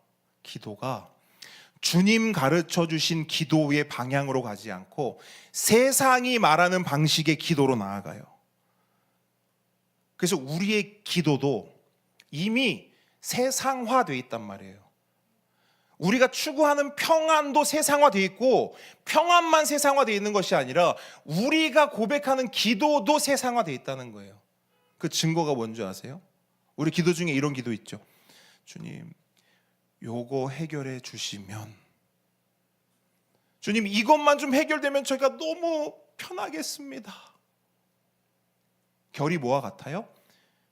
주님 가르쳐 주신 기도의 방향으로 가지 않고 세상이 말하는 방식의 기도로 나아가요. 그래서 우리의 기도도 이미 세상화되어 있단 말이에요. 우리가 추구하는 평안도 세상화되어 있고, 평안만 세상화되어 있는 것이 아니라 우리가 고백하는 기도도 세상화되어 있다는 거예요. 그 증거가 뭔지 아세요? 우리 기도 중에 이런 기도 있죠. 주님, 요거 해결해 주시면, 주님 이것만 좀 해결되면 저희가 너무 편하겠습니다. 결이 뭐와 같아요?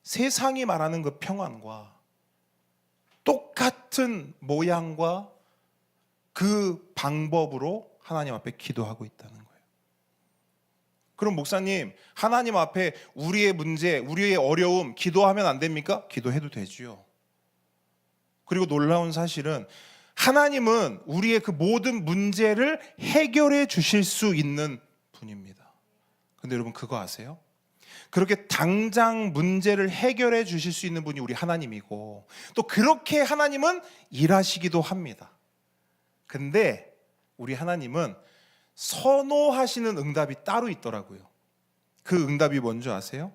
세상이 말하는 그 평안과 똑같은 모양과 그 방법으로 하나님 앞에 기도하고 있다는 거예요. 그럼 목사님, 하나님 앞에 우리의 문제, 우리의 어려움 기도하면 안 됩니까? 기도해도 되지요. 그리고 놀라운 사실은 하나님은 우리의 그 모든 문제를 해결해 주실 수 있는 분입니다. 근데 여러분 그거 아세요? 그렇게 당장 문제를 해결해 주실 수 있는 분이 우리 하나님이고, 또 그렇게 하나님은 일하시기도 합니다. 근데 우리 하나님은 선호하시는 응답이 따로 있더라고요. 그 응답이 뭔지 아세요?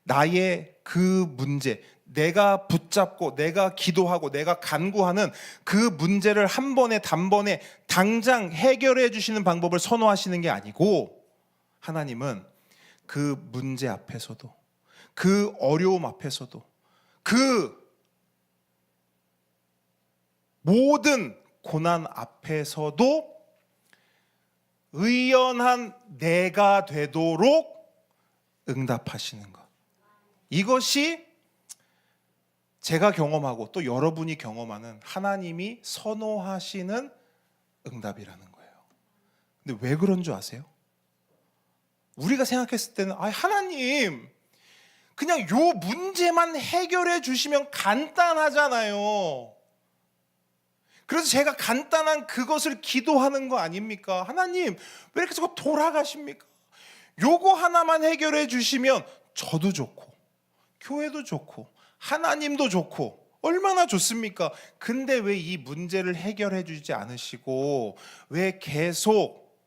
나의 그 문제, 내가 붙잡고 내가 기도하고 내가 간구하는 그 문제를 한 번에 단번에 당장 해결해 주시는 방법을 선호하시는 게 아니고, 하나님은 그 문제 앞에서도, 그 어려움 앞에서도, 그 모든 고난 앞에서도 의연한 내가 되도록 응답하시는 것. 이것이 제가 경험하고 또 여러분이 경험하는 하나님이 선호하시는 응답이라는 거예요. 근데 왜 그런 줄 아세요? 우리가 생각했을 때는 하나님 그냥 요 문제만 해결해 주시면 간단하잖아요. 그래서 제가 간단한 그것을 기도하는 거 아닙니까? 하나님 왜 이렇게 자꾸 돌아가십니까? 요거 하나만 해결해 주시면 저도 좋고 교회도 좋고 하나님도 좋고 얼마나 좋습니까? 근데 왜 이 문제를 해결해 주지 않으시고 왜 계속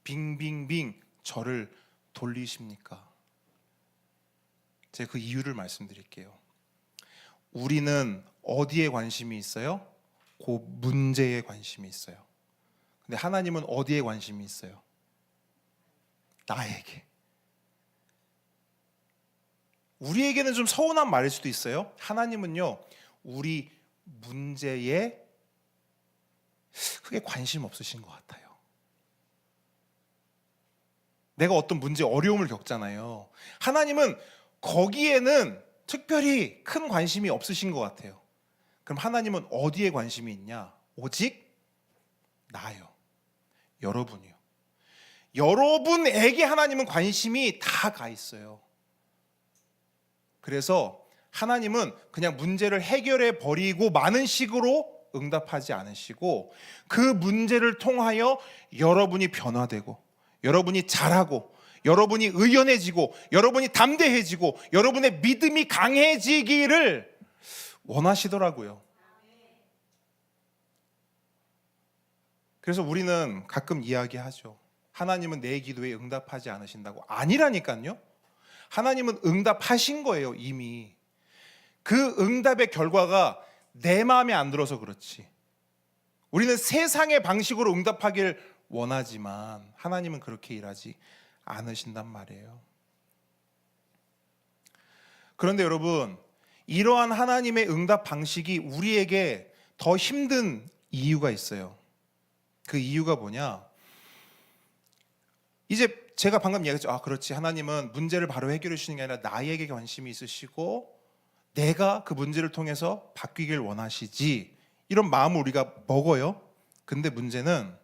빙빙빙 저를 돌리십니까? 제가 그 이유를 말씀드릴게요. 우리는 어디에 관심이 있어요? 그 문제에 관심이 있어요. 근데 하나님은 어디에 관심이 있어요? 나에게. 우리에게는 좀 서운한 말일 수도 있어요. 하나님은요, 우리 문제에 크게 관심 없으신 것 같아요. 내가 어떤 문제, 어려움을 겪잖아요. 하나님은 거기에는 특별히 큰 관심이 없으신 것 같아요. 그럼 하나님은 어디에 관심이 있냐? 오직 나요. 여러분이요. 여러분에게 하나님은 관심이 다 가 있어요. 그래서 하나님은 그냥 문제를 해결해 버리고 마는 식으로 응답하지 않으시고, 그 문제를 통하여 여러분이 변화되고, 여러분이 잘하고, 여러분이 의연해지고, 여러분이 담대해지고, 여러분의 믿음이 강해지기를 원하시더라고요. 그래서 우리는 가끔 이야기하죠. 하나님은 내 기도에 응답하지 않으신다고. 아니라니까요. 하나님은 응답하신 거예요, 이미. 그 응답의 결과가 내 마음에 안 들어서 그렇지. 우리는 세상의 방식으로 응답하길 원하지만 하나님은 그렇게 일하지 않으신단 말이에요. 그런데 여러분, 이러한 하나님의 응답 방식이 우리에게 더 힘든 이유가 있어요. 그 이유가 뭐냐? 이제 제가 방금 얘기했죠. 그렇지. 하나님은 문제를 바로 해결해 주시는 게 아니라 나에게 관심이 있으시고 내가 그 문제를 통해서 바뀌길 원하시지. 이런 마음을 우리가 먹어요. 근데 문제는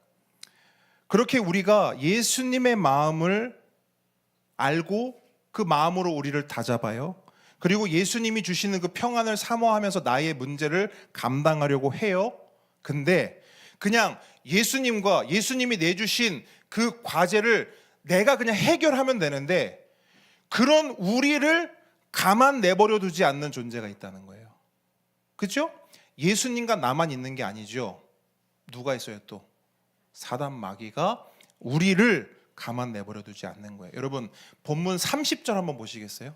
그렇게 우리가 예수님의 마음을 알고 그 마음으로 우리를 다잡아요. 그리고 예수님이 주시는 그 평안을 사모하면서 나의 문제를 감당하려고 해요. 근데 그냥 예수님과 예수님이 내주신 그 과제를 내가 그냥 해결하면 되는데, 그런 우리를 가만 내버려 두지 않는 존재가 있다는 거예요. 그렇죠? 예수님과 나만 있는 게 아니죠. 누가 있어요 또? 사단 마귀가 우리를 가만 내버려 두지 않는 거예요. 여러분 본문 30절 한번 보시겠어요?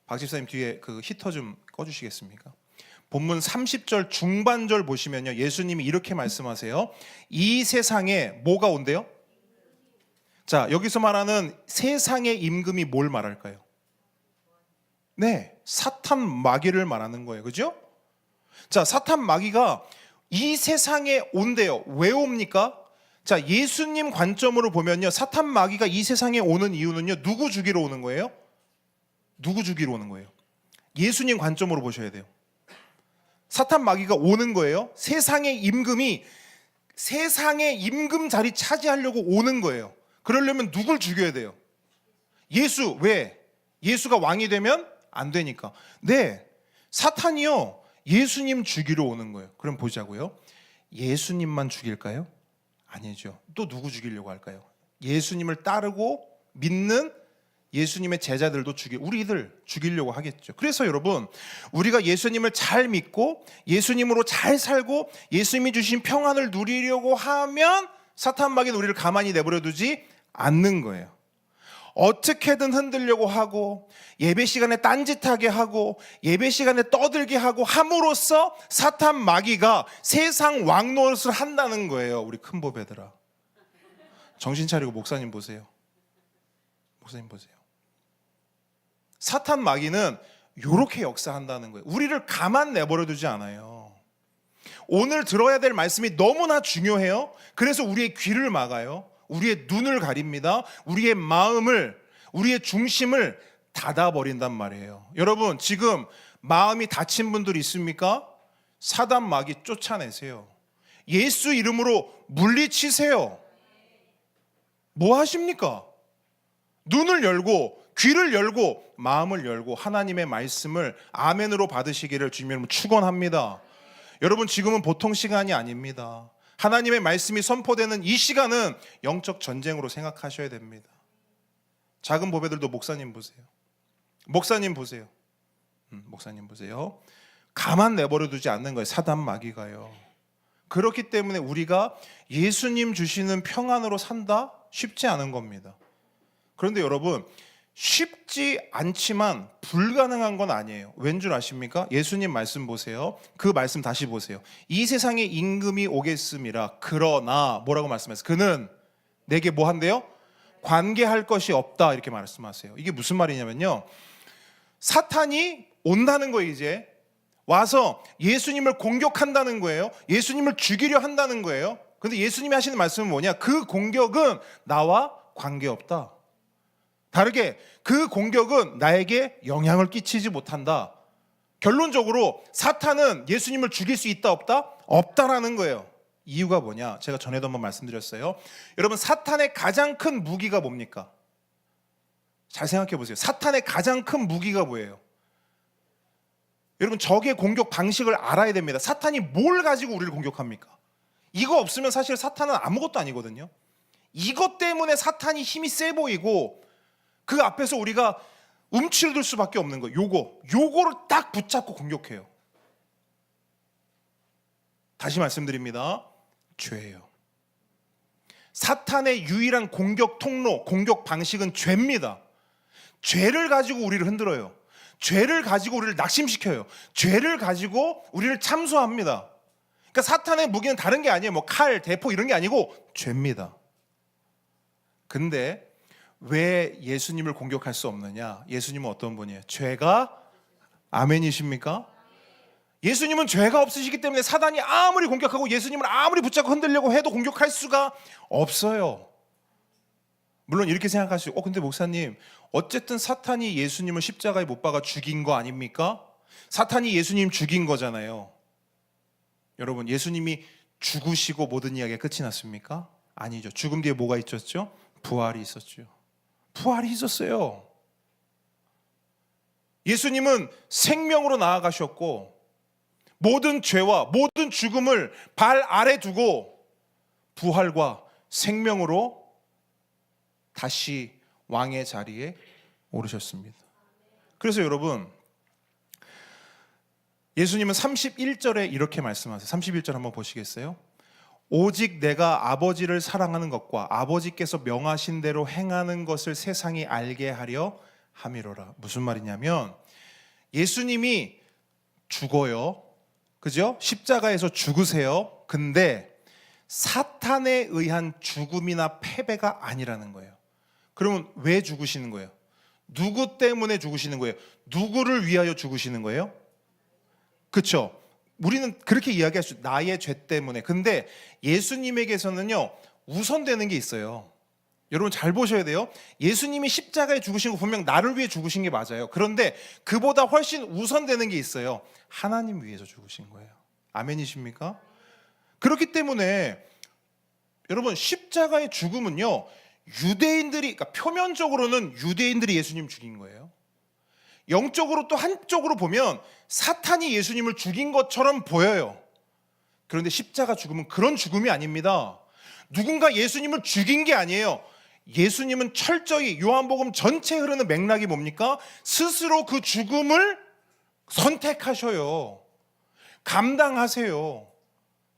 박 집사님 뒤에 그 히터 좀 꺼주시겠습니까? 본문 30절 중반절 보시면요, 예수님이 이렇게 말씀하세요. 이 세상에 뭐가 온대요? 자, 여기서 말하는 세상의 임금이 뭘 말할까요? 네, 사탄 마귀를 말하는 거예요. 그죠? 자, 사탄 마귀가 이 세상에 온대요. 왜 옵니까? 자, 예수님 관점으로 보면요, 사탄 마귀가 이 세상에 오는 이유는요, 누구 죽이러 오는 거예요? 누구 죽이러 오는 거예요? 예수님 관점으로 보셔야 돼요. 사탄 마귀가 오는 거예요. 세상의 임금이 세상의 임금 자리 차지하려고 오는 거예요. 그러려면 누굴 죽여야 돼요? 예수. 왜? 예수가 왕이 되면 안 되니까. 네, 사탄이요, 예수님 죽이러 오는 거예요. 그럼 보자고요. 예수님만 죽일까요? 아니죠. 또 누구 죽이려고 할까요? 예수님을 따르고 믿는 예수님의 제자들도 우리들 죽이려고 하겠죠. 그래서 여러분, 우리가 예수님을 잘 믿고 예수님으로 잘 살고 예수님이 주신 평안을 누리려고 하면 사탄 마귀는 우리를 가만히 내버려 두지 않는 거예요. 어떻게든 흔들려고 하고 예배 시간에 딴짓하게 하고 예배 시간에 떠들게 하고 함으로써 사탄 마귀가 세상 왕 노릇을 한다는 거예요. 우리 큰 보배들아, 정신 차리고 목사님 보세요. 목사님 보세요. 사탄 마귀는 이렇게 역사한다는 거예요. 우리를 가만 내버려 두지 않아요. 오늘 들어야 될 말씀이 너무나 중요해요. 그래서 우리의 귀를 막아요. 우리의 눈을 가립니다. 우리의 마음을, 우리의 중심을 닫아버린단 말이에요. 여러분, 지금 마음이 다친 분들 있습니까? 사단 마귀 쫓아내세요. 예수 이름으로 물리치세요. 뭐 하십니까? 눈을 열고 귀를 열고 마음을 열고 하나님의 말씀을 아멘으로 받으시기를 주님 이름으로 축원합니다. 여러분, 지금은 보통 시간이 아닙니다. 하나님의 말씀이 선포되는 이 시간은 영적 전쟁으로 생각하셔야 됩니다. 작은 보배들도 목사님 보세요. 목사님 보세요. 목사님 보세요. 가만 내버려 두지 않는 거예요. 사단 마귀가요. 그렇기 때문에 우리가 예수님 주시는 평안으로 산다? 쉽지 않은 겁니다. 그런데 여러분, 쉽지 않지만 불가능한 건 아니에요. 왠 줄 아십니까? 예수님 말씀 보세요. 그 말씀 다시 보세요. 이 세상에 임금이 오겠음이라. 그러나 뭐라고 말씀하세요? 그는 내게 뭐 한대요? 관계할 것이 없다. 이렇게 말씀하세요. 이게 무슨 말이냐면요, 사탄이 온다는 거예요. 이제 와서 예수님을 공격한다는 거예요. 예수님을 죽이려 한다는 거예요. 근데 예수님이 하시는 말씀은 뭐냐? 그 공격은 나와 관계없다. 다르게 그 공격은 나에게 영향을 끼치지 못한다. 결론적으로 사탄은 예수님을 죽일 수 있다 없다? 없다라는 거예요. 이유가 뭐냐? 제가 전에도 한번 말씀드렸어요. 여러분, 사탄의 가장 큰 무기가 뭡니까? 잘 생각해 보세요. 사탄의 가장 큰 무기가 뭐예요? 여러분, 적의 공격 방식을 알아야 됩니다. 사탄이 뭘 가지고 우리를 공격합니까? 이거 없으면 사실 사탄은 아무것도 아니거든요. 이것 때문에 사탄이 힘이 세 보이고 그 앞에서 우리가 움츠러들 수밖에 없는 거예요. 요거를 딱 붙잡고 공격해요. 다시 말씀드립니다. 죄예요. 사탄의 유일한 공격 통로, 공격 방식은 죄입니다. 죄를 가지고 우리를 흔들어요. 죄를 가지고 우리를 낙심시켜요. 죄를 가지고 우리를 참소합니다. 그러니까 사탄의 무기는 다른 게 아니에요. 뭐 칼, 대포 이런 게 아니고 죄입니다. 근데 왜 예수님을 공격할 수 없느냐? 예수님은 어떤 분이에요? 죄가 아멘이십니까? 예수님은 죄가 없으시기 때문에 사단이 아무리 공격하고 예수님을 아무리 붙잡고 흔들려고 해도 공격할 수가 없어요. 물론 이렇게 생각할 수 있고, 근데 목사님, 어쨌든 사탄이 예수님을 십자가에 못 박아 죽인 거 아닙니까? 사탄이 예수님 죽인 거잖아요. 여러분, 예수님이 죽으시고 모든 이야기가 끝이 났습니까? 아니죠. 죽음 뒤에 뭐가 있었죠? 부활이 있었죠. 부활이 있었어요. 예수님은 생명으로 나아가셨고 모든 죄와 모든 죽음을 발 아래 두고 부활과 생명으로 다시 왕의 자리에 오르셨습니다. 그래서 여러분, 예수님은 31절에 이렇게 말씀하세요. 31절 한번 보시겠어요? 오직 내가 아버지를 사랑하는 것과 아버지께서 명하신 대로 행하는 것을 세상이 알게 하려 함이로라. 무슨 말이냐면 예수님이 죽어요. 그죠? 십자가에서 죽으세요. 근데 사탄에 의한 죽음이나 패배가 아니라는 거예요. 그러면 왜 죽으시는 거예요? 누구 때문에 죽으시는 거예요? 누구를 위하여 죽으시는 거예요? 그렇죠? 우리는 그렇게 이야기할 수 있어요. 나의 죄 때문에. 근데 예수님에게서는요, 우선되는 게 있어요. 여러분 잘 보셔야 돼요. 예수님이 십자가에 죽으신 거 분명 나를 위해 죽으신 게 맞아요. 그런데 그보다 훨씬 우선되는 게 있어요. 하나님 위해서 죽으신 거예요. 아멘이십니까? 그렇기 때문에 여러분 십자가의 죽음은요, 유대인들이, 그러니까 표면적으로는 유대인들이 예수님 죽인 거예요. 영적으로 또 한쪽으로 보면 사탄이 예수님을 죽인 것처럼 보여요. 그런데 십자가 죽음은 그런 죽음이 아닙니다. 누군가 예수님을 죽인 게 아니에요. 예수님은 철저히 요한복음 전체에 흐르는 맥락이 뭡니까? 스스로 그 죽음을 선택하셔요. 감당하세요.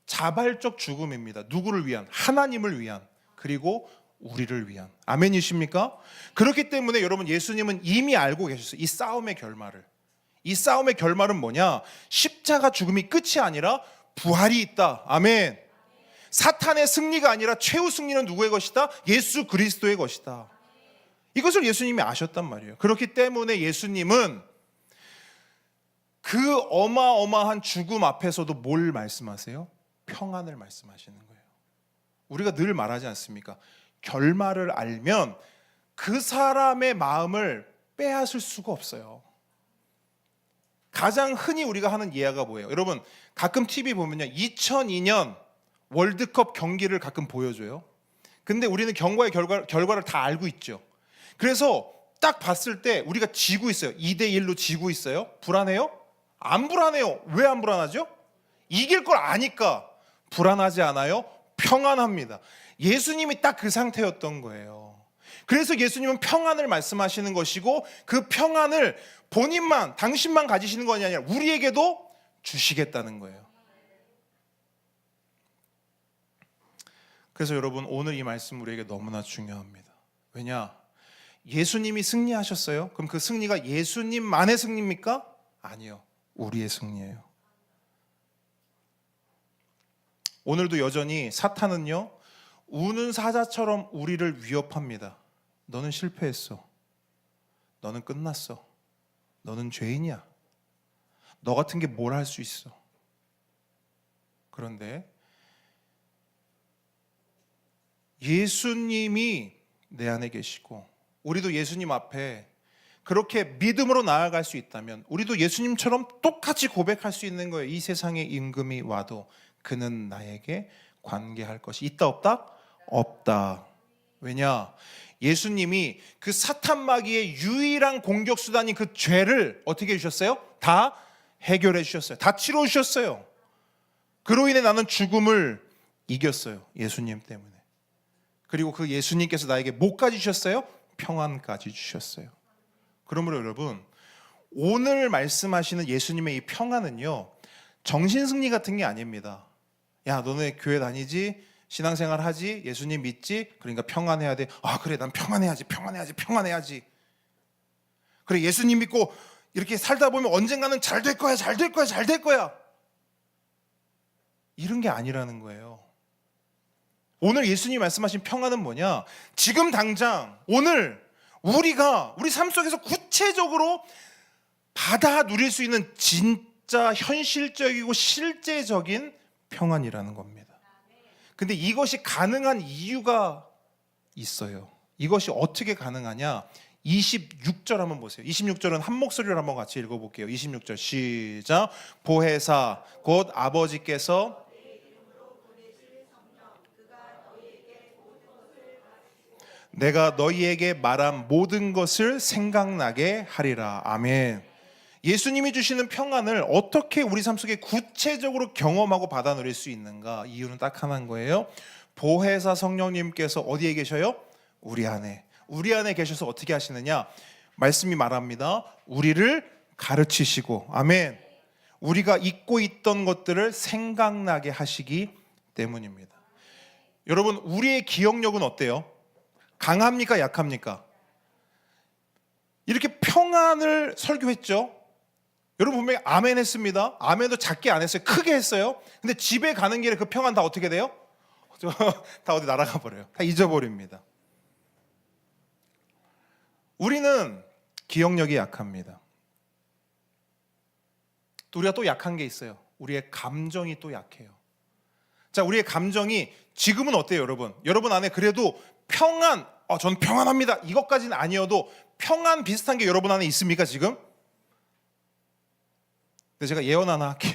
자발적 죽음입니다. 누구를 위한? 하나님을 위한, 그리고 우리를 위한. 아멘이십니까? 그렇기 때문에 여러분 예수님은 이미 알고 계셨어요. 이 싸움의 결말을. 이 싸움의 결말은 뭐냐? 십자가 죽음이 끝이 아니라 부활이 있다. 아멘. 사탄의 승리가 아니라 최후 승리는 누구의 것이다? 예수 그리스도의 것이다. 이것을 예수님이 아셨단 말이에요. 그렇기 때문에 예수님은 그 어마어마한 죽음 앞에서도 뭘 말씀하세요? 평안을 말씀하시는 거예요. 우리가 늘 말하지 않습니까? 결말을 알면 그 사람의 마음을 빼앗을 수가 없어요. 가장 흔히 우리가 하는 이야기가 뭐예요? 여러분 가끔 TV 보면요, 2002년 월드컵 경기를 가끔 보여줘요. 근데 우리는 경과의 결과를 다 알고 있죠. 그래서 딱 봤을 때 우리가 지고 있어요. 2대1로 지고 있어요. 불안해요? 안 불안해요. 왜 안 불안하죠? 이길 걸 아니까. 불안하지 않아요? 평안합니다. 예수님이 딱 그 상태였던 거예요. 그래서 예수님은 평안을 말씀하시는 것이고, 그 평안을 본인만, 당신만 가지시는 것이 아니라 우리에게도 주시겠다는 거예요. 그래서 여러분 오늘 이 말씀 우리에게 너무나 중요합니다. 왜냐? 예수님이 승리하셨어요. 그럼 그 승리가 예수님만의 승리입니까? 아니요. 우리의 승리예요. 오늘도 여전히 사탄은요, 우는 사자처럼 우리를 위협합니다. 너는 실패했어. 너는 끝났어. 너는 죄인이야. 너 같은 게 뭘 할 수 있어. 그런데 예수님이 내 안에 계시고 우리도 예수님 앞에 그렇게 믿음으로 나아갈 수 있다면 우리도 예수님처럼 똑같이 고백할 수 있는 거예요. 이 세상에 임금이 와도 그는 나에게 관계할 것이 있다 없다? 없다. 왜냐? 예수님이 그 사탄 마귀의 유일한 공격 수단인 그 죄를 어떻게 해주셨어요? 다 해결해 주셨어요. 다 치러 주셨어요. 그로 인해 나는 죽음을 이겼어요. 예수님 때문에. 그리고 그 예수님께서 나에게 뭐까지 주셨어요? 평안까지 주셨어요. 그러므로 여러분 오늘 말씀하시는 예수님의 이 평안은요, 정신승리 같은 게 아닙니다. 야, 너네 교회 다니지? 신앙생활 하지? 예수님 믿지? 그러니까 평안해야 돼. 아, 그래, 난 평안해야지. 그래, 예수님 믿고 이렇게 살다 보면 언젠가는 잘 될 거야. 이런 게 아니라는 거예요. 오늘 예수님이 말씀하신 평안은 뭐냐? 지금 당장 오늘 우리가 우리 삶 속에서 구체적으로 받아 누릴 수 있는 진짜 현실적이고 실제적인 평안이라는 겁니다. 근데 이것이 가능한 이유가 있어요. 이것이 어떻게 가능하냐? 26절 한번 보세요. 26절은 한 목소리로 한번 같이 읽어볼게요. 26절 시작. 보혜사 곧 아버지께서 내가 너희에게 말한 모든 것을 생각나게 하리라. 아멘. 예수님이 주시는 평안을 어떻게 우리 삶 속에 구체적으로 경험하고 받아 누릴 수 있는가? 이유는 딱 하나인 거예요. 보혜사 성령님께서 어디에 계셔요? 우리 안에. 우리 안에 계셔서 어떻게 하시느냐? 말씀이 말합니다. 우리를 가르치시고, 아멘. 우리가 잊고 있던 것들을 생각나게 하시기 때문입니다. 여러분, 우리의 기억력은 어때요? 강합니까? 약합니까? 이렇게 평안을 설교했죠. 여러분 분명히 아멘 했습니다. 아멘도 작게 안 했어요. 크게 했어요. 근데 집에 가는 길에 그 평안 다 어떻게 돼요? 다 어디 날아가 버려요. 다 잊어버립니다. 우리는 기억력이 약합니다. 또 우리가 또 약한 게 있어요. 우리의 감정이 또 약해요. 자, 우리의 감정이 지금은 어때요, 여러분? 여러분 안에 그래도 평안, 전 평안합니다. 이것까지는 아니어도 평안 비슷한 게 여러분 안에 있습니까, 지금? 근데 제가 예언 하나 할게요.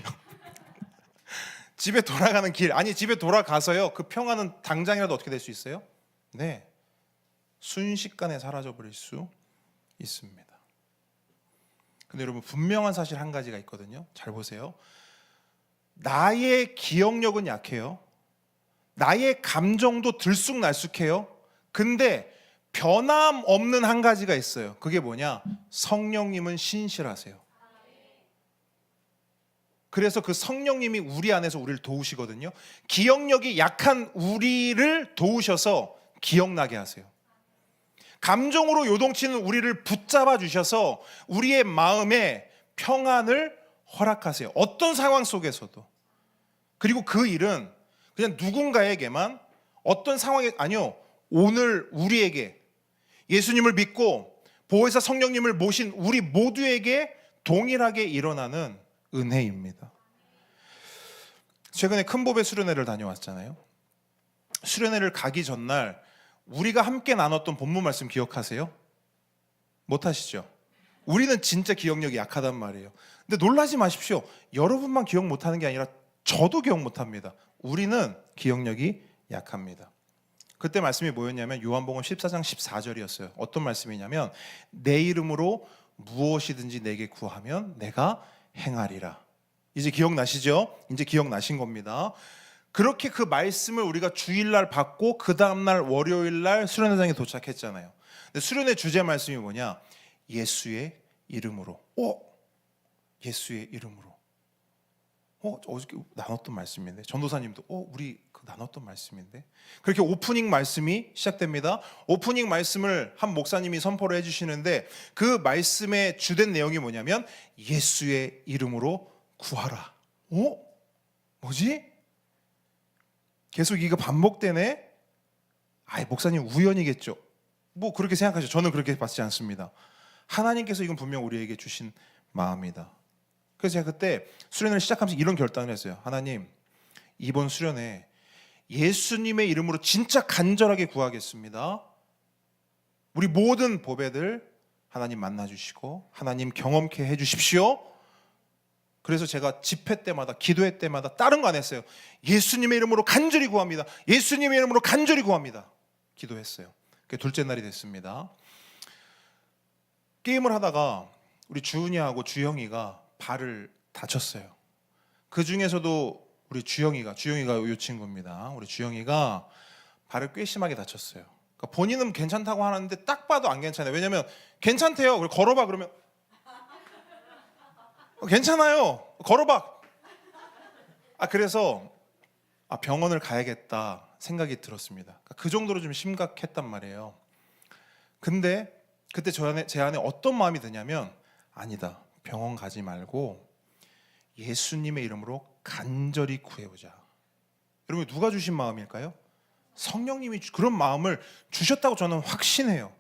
집에 돌아가는 길, 아니 집에 돌아가서요, 그 평안은 당장이라도 어떻게 될 수 있어요? 네, 순식간에 사라져버릴 수 있습니다. 근데 여러분, 분명한 사실 한 가지가 있거든요. 잘 보세요. 나의 기억력은 약해요. 나의 감정도 들쑥날쑥해요. 근데 변함없는 한 가지가 있어요. 그게 뭐냐? 성령님은 신실하세요. 그래서 그 성령님이 우리 안에서 우리를 도우시거든요. 기억력이 약한 우리를 도우셔서 기억나게 하세요. 감정으로 요동치는 우리를 붙잡아 주셔서 우리의 마음에 평안을 허락하세요. 어떤 상황 속에서도. 그리고 그 일은 그냥 누군가에게만, 어떤 상황에, 아니요, 오늘 우리에게, 예수님을 믿고 보혜사 성령님을 모신 우리 모두에게 동일하게 일어나는 은혜입니다. 최근에 큰보배 수련회를 다녀왔잖아요. 수련회를 가기 전날 우리가 함께 나눴던 본문 말씀 기억하세요? 못하시죠? 우리는 진짜 기억력이 약하단 말이에요. 근데 놀라지 마십시오. 여러분만 기억 못하는 게 아니라 저도 기억 못합니다. 우리는 기억력이 약합니다. 그때 말씀이 뭐였냐면 요한복음 14장 14절이었어요. 어떤 말씀이냐면 내 이름으로 무엇이든지 내게 구하면 내가 행하리라. 이제 기억나시죠? 이제 기억나신 겁니다. 그렇게 그 말씀을 우리가 주일날 받고 그 다음날 월요일날 수련회장에 도착했잖아요. 근데 수련회 주제 말씀이 뭐냐? 예수의 이름으로. 예수의 이름으로. 어저께 나눴던 말씀인데, 전도사님도 우리 그 나눴던 말씀인데. 그렇게 오프닝 말씀이 시작됩니다. 오프닝 말씀을 한 목사님이 선포를 해주시는데 그 말씀의 주된 내용이 뭐냐면 예수의 이름으로 구하라. 뭐지? 계속 이거 반복되네. 목사님 우연이겠죠. 뭐 그렇게 생각하죠. 저는 그렇게 받지 않습니다. 하나님께서 이건 분명 우리에게 주신 마음이다. 그래서 제가 그때 수련회를 시작하면서 이런 결단을 했어요. 하나님, 이번 수련회 예수님의 이름으로 진짜 간절하게 구하겠습니다. 우리 모든 보배들 하나님 만나주시고 하나님 경험케 해주십시오. 그래서 제가 집회 때마다, 기도회 때마다 다른 거 안 했어요. 예수님의 이름으로 간절히 구합니다. 예수님의 이름으로 간절히 구합니다. 기도했어요. 그게 둘째 날이 됐습니다. 게임을 하다가 우리 주은이하고 주영이가 발을 다쳤어요. 그 중에서도 우리 주영이가 이 친구입니다. 우리 주영이가 발을 꽤 심하게 다쳤어요. 그러니까 본인은 괜찮다고 하는데 딱 봐도 안 괜찮아요. 왜냐면 괜찮대요. 그걸 걸어봐 그러면 괜찮아요. 걸어봐. 그래서 병원을 가야겠다 생각이 들었습니다. 그 정도로 좀 심각했단 말이에요. 근데 그때 제 안에 어떤 마음이 드냐면 아니다. 병원 가지 말고 예수님의 이름으로 간절히 구해보자. 여러분, 누가 주신 마음일까요? 성령님이 그런 마음을 주셨다고 저는 확신해요.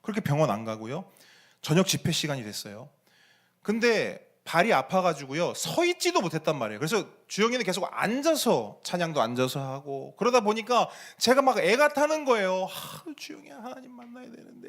그렇게 병원 안 가고요. 저녁 집회 시간이 됐어요. 근데 발이 아파가지고요, 서 있지도 못했단 말이에요. 그래서 주영이는 계속 앉아서 찬양도 앉아서 하고 그러다 보니까 제가 막 애가 타는 거예요. 주영이야, 하나님 만나야 되는데.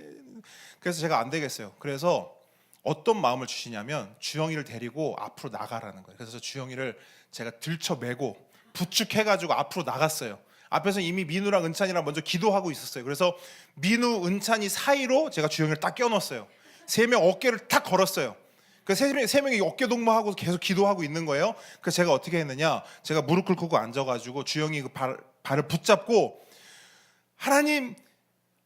그래서 제가 안 되겠어요. 그래서 어떤 마음을 주시냐면 주영이를 데리고 앞으로 나가라는 거예요. 그래서 주영이를 제가 들쳐매고 부축해가지고 앞으로 나갔어요. 앞에서 이미 민우랑 은찬이랑 먼저 기도하고 있었어요. 그래서 민우, 은찬이 사이로 제가 주영이를 딱 껴넣었어요. 3명 어깨를 딱 걸었어요. 그 세 명이 어깨 동무하고 계속 기도하고 있는 거예요. 그래서 제가 어떻게 했느냐, 제가 무릎 꿇고 앉아가지고 주영이 그 발을 붙잡고 하나님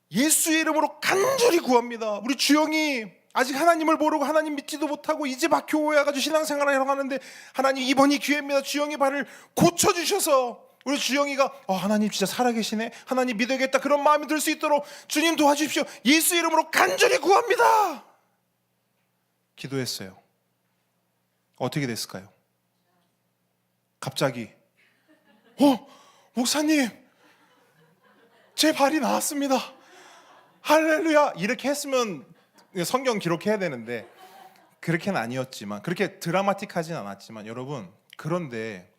예수의 이름으로 간절히 구합니다. 우리 주영이 아직 하나님을 모르고 하나님 믿지도 못하고 이제 막 교회 와가지고 신앙생활을 하러 가는데 하나님 이번이 기회입니다. 주영이 발을 고쳐주셔서 우리 주영이가 하나님 진짜 살아계시네, 하나님 믿어야겠다, 그런 마음이 들 수 있도록 주님 도와주십시오, 예수 이름으로 간절히 구합니다 기도했어요. 어떻게 됐을까요? 갑자기 목사님 제 발이 나왔습니다, 할렐루야, 이렇게 했으면 성경 기록해야 되는데 그렇게는 아니었지만, 그렇게 드라마틱하진 않았지만 여러분, 그런데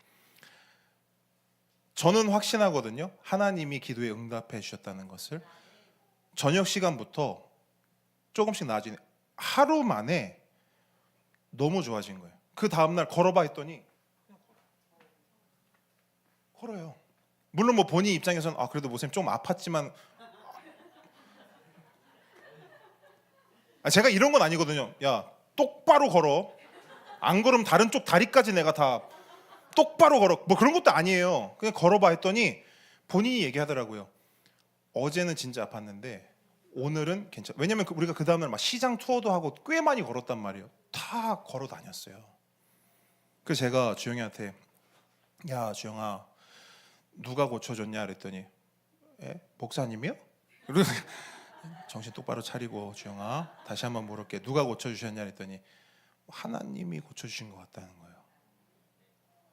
저는 확신하거든요. 하나님이 기도에 응답해 주셨다는 것을. 저녁 시간부터 조금씩 나아지네. 하루 만에 너무 좋아진 거예요. 그 다음날 걸어봐 했더니 걸어요. 물론 뭐 본인 입장에서는 그래도 목사님 좀 아팠지만, 제가 이런 건 아니거든요. 야 똑바로 걸어, 안 걸으면 다른 쪽 다리까지 내가 다 똑바로 걸어, 뭐 그런 것도 아니에요. 그냥 걸어봐 했더니 본인이 얘기하더라고요. 어제는 진짜 아팠는데 오늘은 괜찮아. 왜냐면 우리가 그 다음날 막 시장 투어도 하고 꽤 많이 걸었단 말이에요. 다 걸어 다녔어요. 그래서 제가 주영이한테 야 주영아 누가 고쳐줬냐 그랬더니 목사님이요? 그래서 정신 똑바로 차리고 주영아 다시 한번 물을게, 누가 고쳐주셨냐 그랬더니 하나님이 고쳐주신 것 같다는 거예요.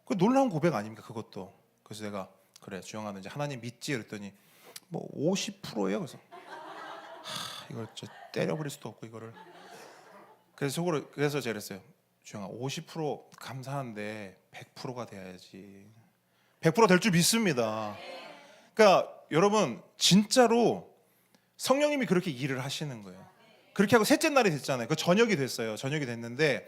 그 놀라운 고백 아닙니까 그것도. 그래서 내가 그래 주영아 너 이제 하나님 믿지 그랬더니 뭐 50%예요. 그래서 이걸 때려버릴 수도 없고 이거를. 그래서 속으로 그래서 제가 그랬어요. 주영아 50% 감사한데 100%가 돼야지. 100% 될 줄 믿습니다. 그러니까 여러분 진짜로 성령님이 그렇게 일을 하시는 거예요. 그렇게 하고 셋째 날이 됐잖아요. 그 저녁이 됐어요. 저녁이 됐는데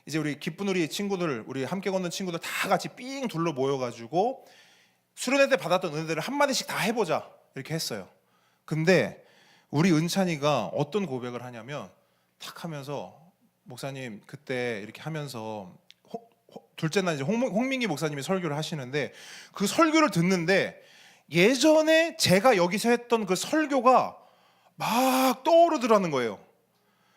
이제 우리 기쁜 우리 친구들, 우리 함께 걷는 친구들 다 같이 삥 둘러 모여가지고 수련회 때 받았던 은혜들을 한마디씩 다 해보자 이렇게 했어요. 근데 우리 은찬이가 어떤 고백을 하냐면 탁 하면서 목사님 그때 이렇게 하면서 둘째 날 이제 홍민기 목사님이 설교를 하시는데 그 설교를 듣는데 예전에 제가 여기서 했던 그 설교가 막 떠오르더라는 거예요.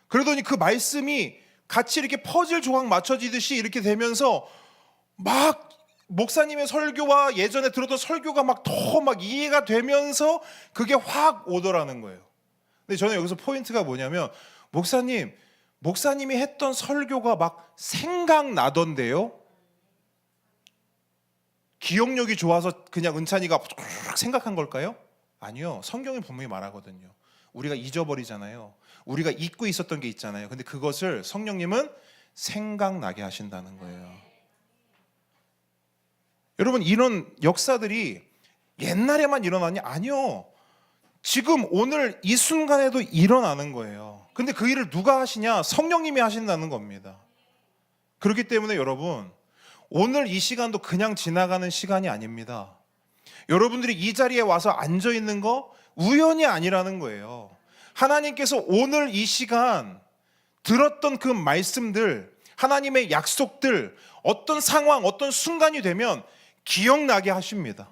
그러더니 그 말씀이 같이 이렇게 퍼즐 조각 맞춰지듯이 이렇게 되면서 막 목사님의 설교와 예전에 들었던 설교가 막 더 막 이해가 되면서 그게 확 오더라는 거예요. 근데 저는 여기서 포인트가 뭐냐면 목사님이 했던 설교가 막 생각나던데요. 기억력이 좋아서 그냥 은찬이가 생각한 걸까요? 아니요. 성경이 분명히 말하거든요. 우리가 잊어버리잖아요. 우리가 잊고 있었던 게 있잖아요. 근데 그것을 성령님은 생각나게 하신다는 거예요. 여러분 이런 역사들이 옛날에만 일어나냐? 아니요. 지금 오늘 이 순간에도 일어나는 거예요. 근데 그 일을 누가 하시냐? 성령님이 하신다는 겁니다. 그렇기 때문에 여러분 오늘 이 시간도 그냥 지나가는 시간이 아닙니다. 여러분들이 이 자리에 와서 앉아 있는 거 우연이 아니라는 거예요. 하나님께서 오늘 이 시간 들었던 그 말씀들, 하나님의 약속들, 어떤 상황, 어떤 순간이 되면 기억나게 하십니다.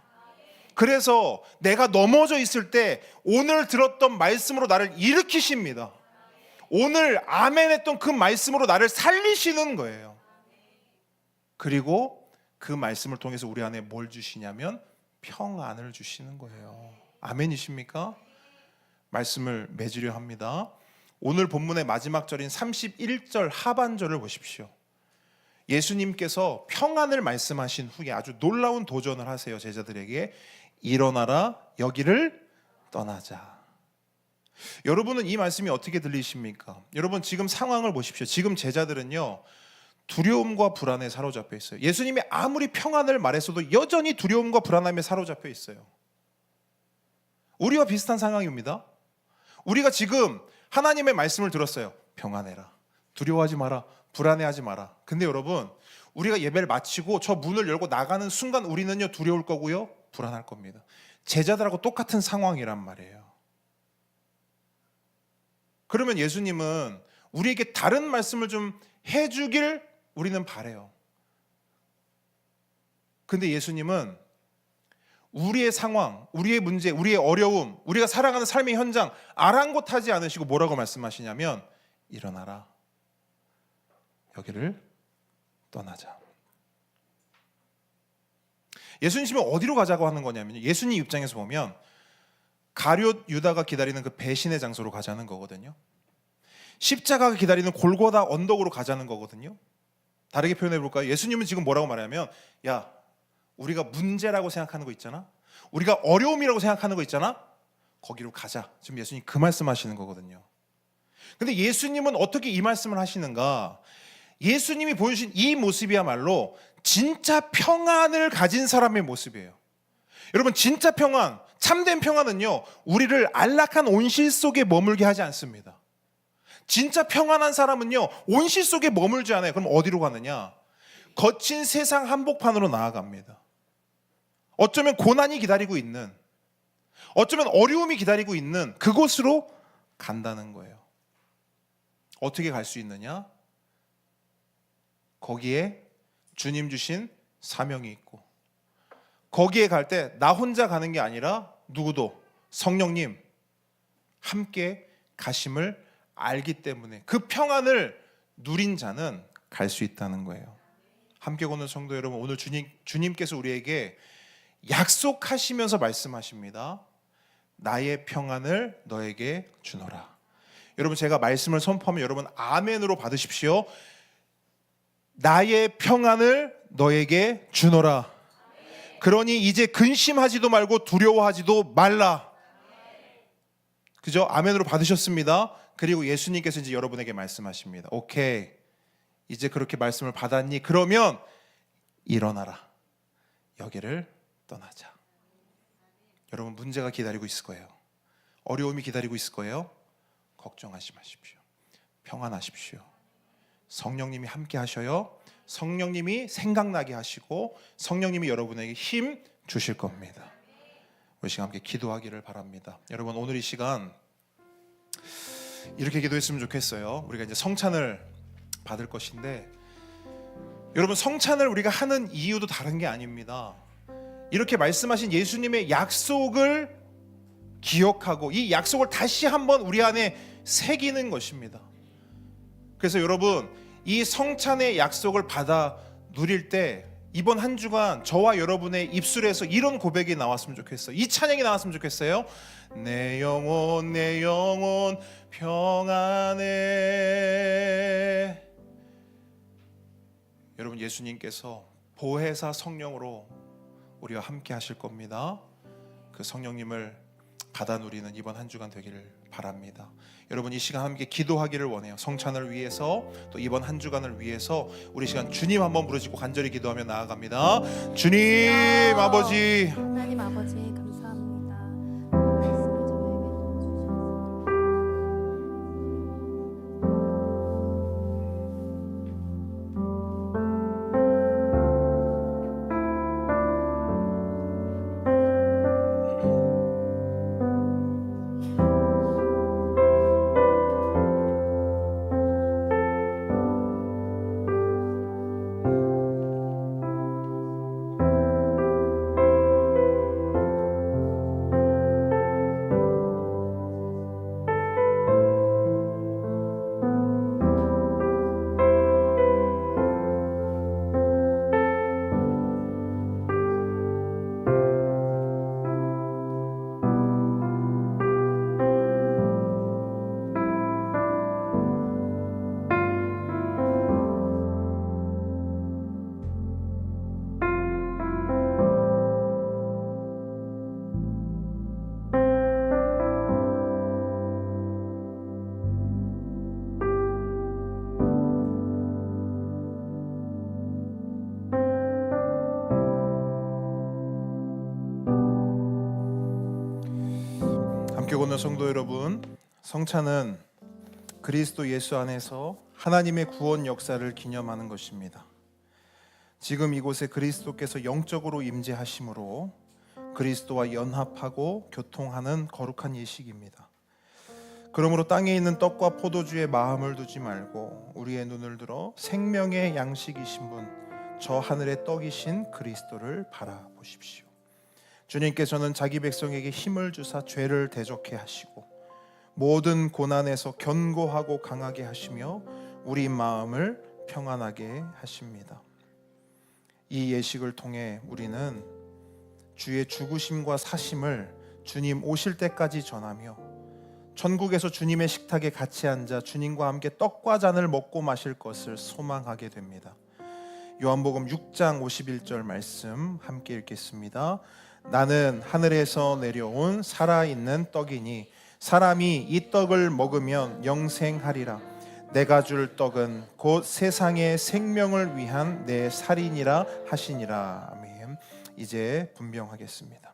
그래서 내가 넘어져 있을 때 오늘 들었던 말씀으로 나를 일으키십니다. 오늘 아멘 했던 그 말씀으로 나를 살리시는 거예요. 그리고 그 말씀을 통해서 우리 안에 뭘 주시냐면 평안을 주시는 거예요. 아멘이십니까? 말씀을 맺으려 합니다. 오늘 본문의 마지막 절인 31절 하반절을 보십시오. 예수님께서 평안을 말씀하신 후에 아주 놀라운 도전을 하세요. 제자들에게 일어나라 여기를 떠나자. 여러분은 이 말씀이 어떻게 들리십니까? 여러분 지금 상황을 보십시오. 지금 제자들은요 두려움과 불안에 사로잡혀 있어요. 예수님이 아무리 평안을 말했어도 여전히 두려움과 불안함에 사로잡혀 있어요. 우리와 비슷한 상황입니다. 우리가 지금 하나님의 말씀을 들었어요. 평안해라, 두려워하지 마라, 불안해하지 마라. 근데 여러분 우리가 예배를 마치고 저 문을 열고 나가는 순간 우리는요 두려울 거고요 불안할 겁니다. 제자들하고 똑같은 상황이란 말이에요. 그러면 예수님은 우리에게 다른 말씀을 좀 해주길 우리는 바래요. 근데 예수님은 우리의 상황, 우리의 문제, 우리의 어려움, 우리가 살아가는 삶의 현장 아랑곳하지 않으시고 뭐라고 말씀하시냐면 일어나라. 여기를 떠나자. 예수님이 어디로 가자고 하는 거냐면요, 예수님 입장에서 보면 가룟 유다가 기다리는 그 배신의 장소로 가자는 거거든요. 십자가가 기다리는 골고다 언덕으로 가자는 거거든요. 다르게 표현해 볼까요? 예수님은 지금 뭐라고 말하냐면, 야, 우리가 문제라고 생각하는 거 있잖아, 우리가 어려움이라고 생각하는 거 있잖아, 거기로 가자. 지금 예수님 그 말씀하시는 거거든요. 근데 예수님은 어떻게 이 말씀을 하시는가? 예수님이 보여주신 이 모습이야말로 진짜 평안을 가진 사람의 모습이에요. 여러분, 진짜 평안, 참된 평안은요, 우리를 안락한 온실 속에 머물게 하지 않습니다. 진짜 평안한 사람은요, 온실 속에 머물지 않아요. 그럼 어디로 가느냐? 거친 세상 한복판으로 나아갑니다. 어쩌면 고난이 기다리고 있는, 어쩌면 어려움이 기다리고 있는 그곳으로 간다는 거예요. 어떻게 갈 수 있느냐? 거기에 주님 주신 사명이 있고, 거기에 갈 때 나 혼자 가는 게 아니라 누구도 성령님 함께 가심을 알기 때문에 그 평안을 누린 자는 갈 수 있다는 거예요. 함께 걷는 성도 여러분, 오늘 주님께서 우리에게 약속하시면서 말씀하십니다. 나의 평안을 너에게 주노라. 여러분, 제가 말씀을 선포하면 여러분 아멘으로 받으십시오. 나의 평안을 너에게 주노라. 그러니 이제 근심하지도 말고 두려워하지도 말라. 그죠? 아멘으로 받으셨습니다. 그리고 예수님께서 이제 여러분에게 말씀하십니다. 오케이, 이제 그렇게 말씀을 받았니? 그러면 일어나라. 여기를 떠나자. 여러분, 문제가 기다리고 있을 거예요. 어려움이 기다리고 있을 거예요. 걱정하지 마십시오. 평안하십시오. 성령님이 함께 하셔요. 성령님이 생각나게 하시고 성령님이 여러분에게 힘 주실 겁니다. 우리 시간 함께 기도하기를 바랍니다. 여러분, 오늘 이 시간 이렇게 기도했으면 좋겠어요. 우리가 이제 성찬을 받을 것인데, 여러분, 성찬을 우리가 하는 이유도 다른 게 아닙니다. 이렇게 말씀하신 예수님의 약속을 기억하고 이 약속을 다시 한번 우리 안에 새기는 것입니다. 그래서 여러분, 이 성찬의 약속을 받아 누릴 때 이번 한 주간 저와 여러분의 입술에서 이런 고백이 나왔으면 좋겠어요. 이 찬양이 나왔으면 좋겠어요. 내 영혼 평안해. 여러분, 예수님께서 보혜사 성령으로 우리와 함께 하실 겁니다. 그 성령님을 받아 누리는 이번 한 주간 되기를 바랍니다. 여러분, 이 시간 함께 기도하기를 원해요. 성찬을 위해서, 또 이번 한 주간을 위해서 우리 시간 주님 한번 부르시고 간절히 기도하며 나아갑니다. 주님 아버지, 하나님 아버지 감사합니다. 말씀을 함께 걷는 성도 여러분, 성찬은 그리스도 예수 안에서 하나님의 구원 역사를 기념하는 것입니다. 지금 이곳에 그리스도께서 영적으로 임재하심으로 그리스도와 연합하고 교통하는 거룩한 예식입니다. 그러므로 땅에 있는 떡과 포도주에 마음을 두지 말고 우리의 눈을 들어 생명의 양식이신 분, 저 하늘의 떡이신 그리스도를 바라보십시오. 주님께서는 자기 백성에게 힘을 주사 죄를 대적케 하시고 모든 고난에서 견고하고 강하게 하시며 우리 마음을 평안하게 하십니다. 이 예식을 통해 우리는 주의 죽으심과 사심을 주님 오실 때까지 전하며 천국에서 주님의 식탁에 같이 앉아 주님과 함께 떡과 잔을 먹고 마실 것을 소망하게 됩니다. 요한복음 6장 51절 말씀 함께 읽겠습니다. 나는 하늘에서 내려온 살아있는 떡이니 사람이 이 떡을 먹으면 영생하리라. 내가 줄 떡은 곧 세상의 생명을 위한 내 살이니라 하시니라. 아멘. 이제 분명하겠습니다.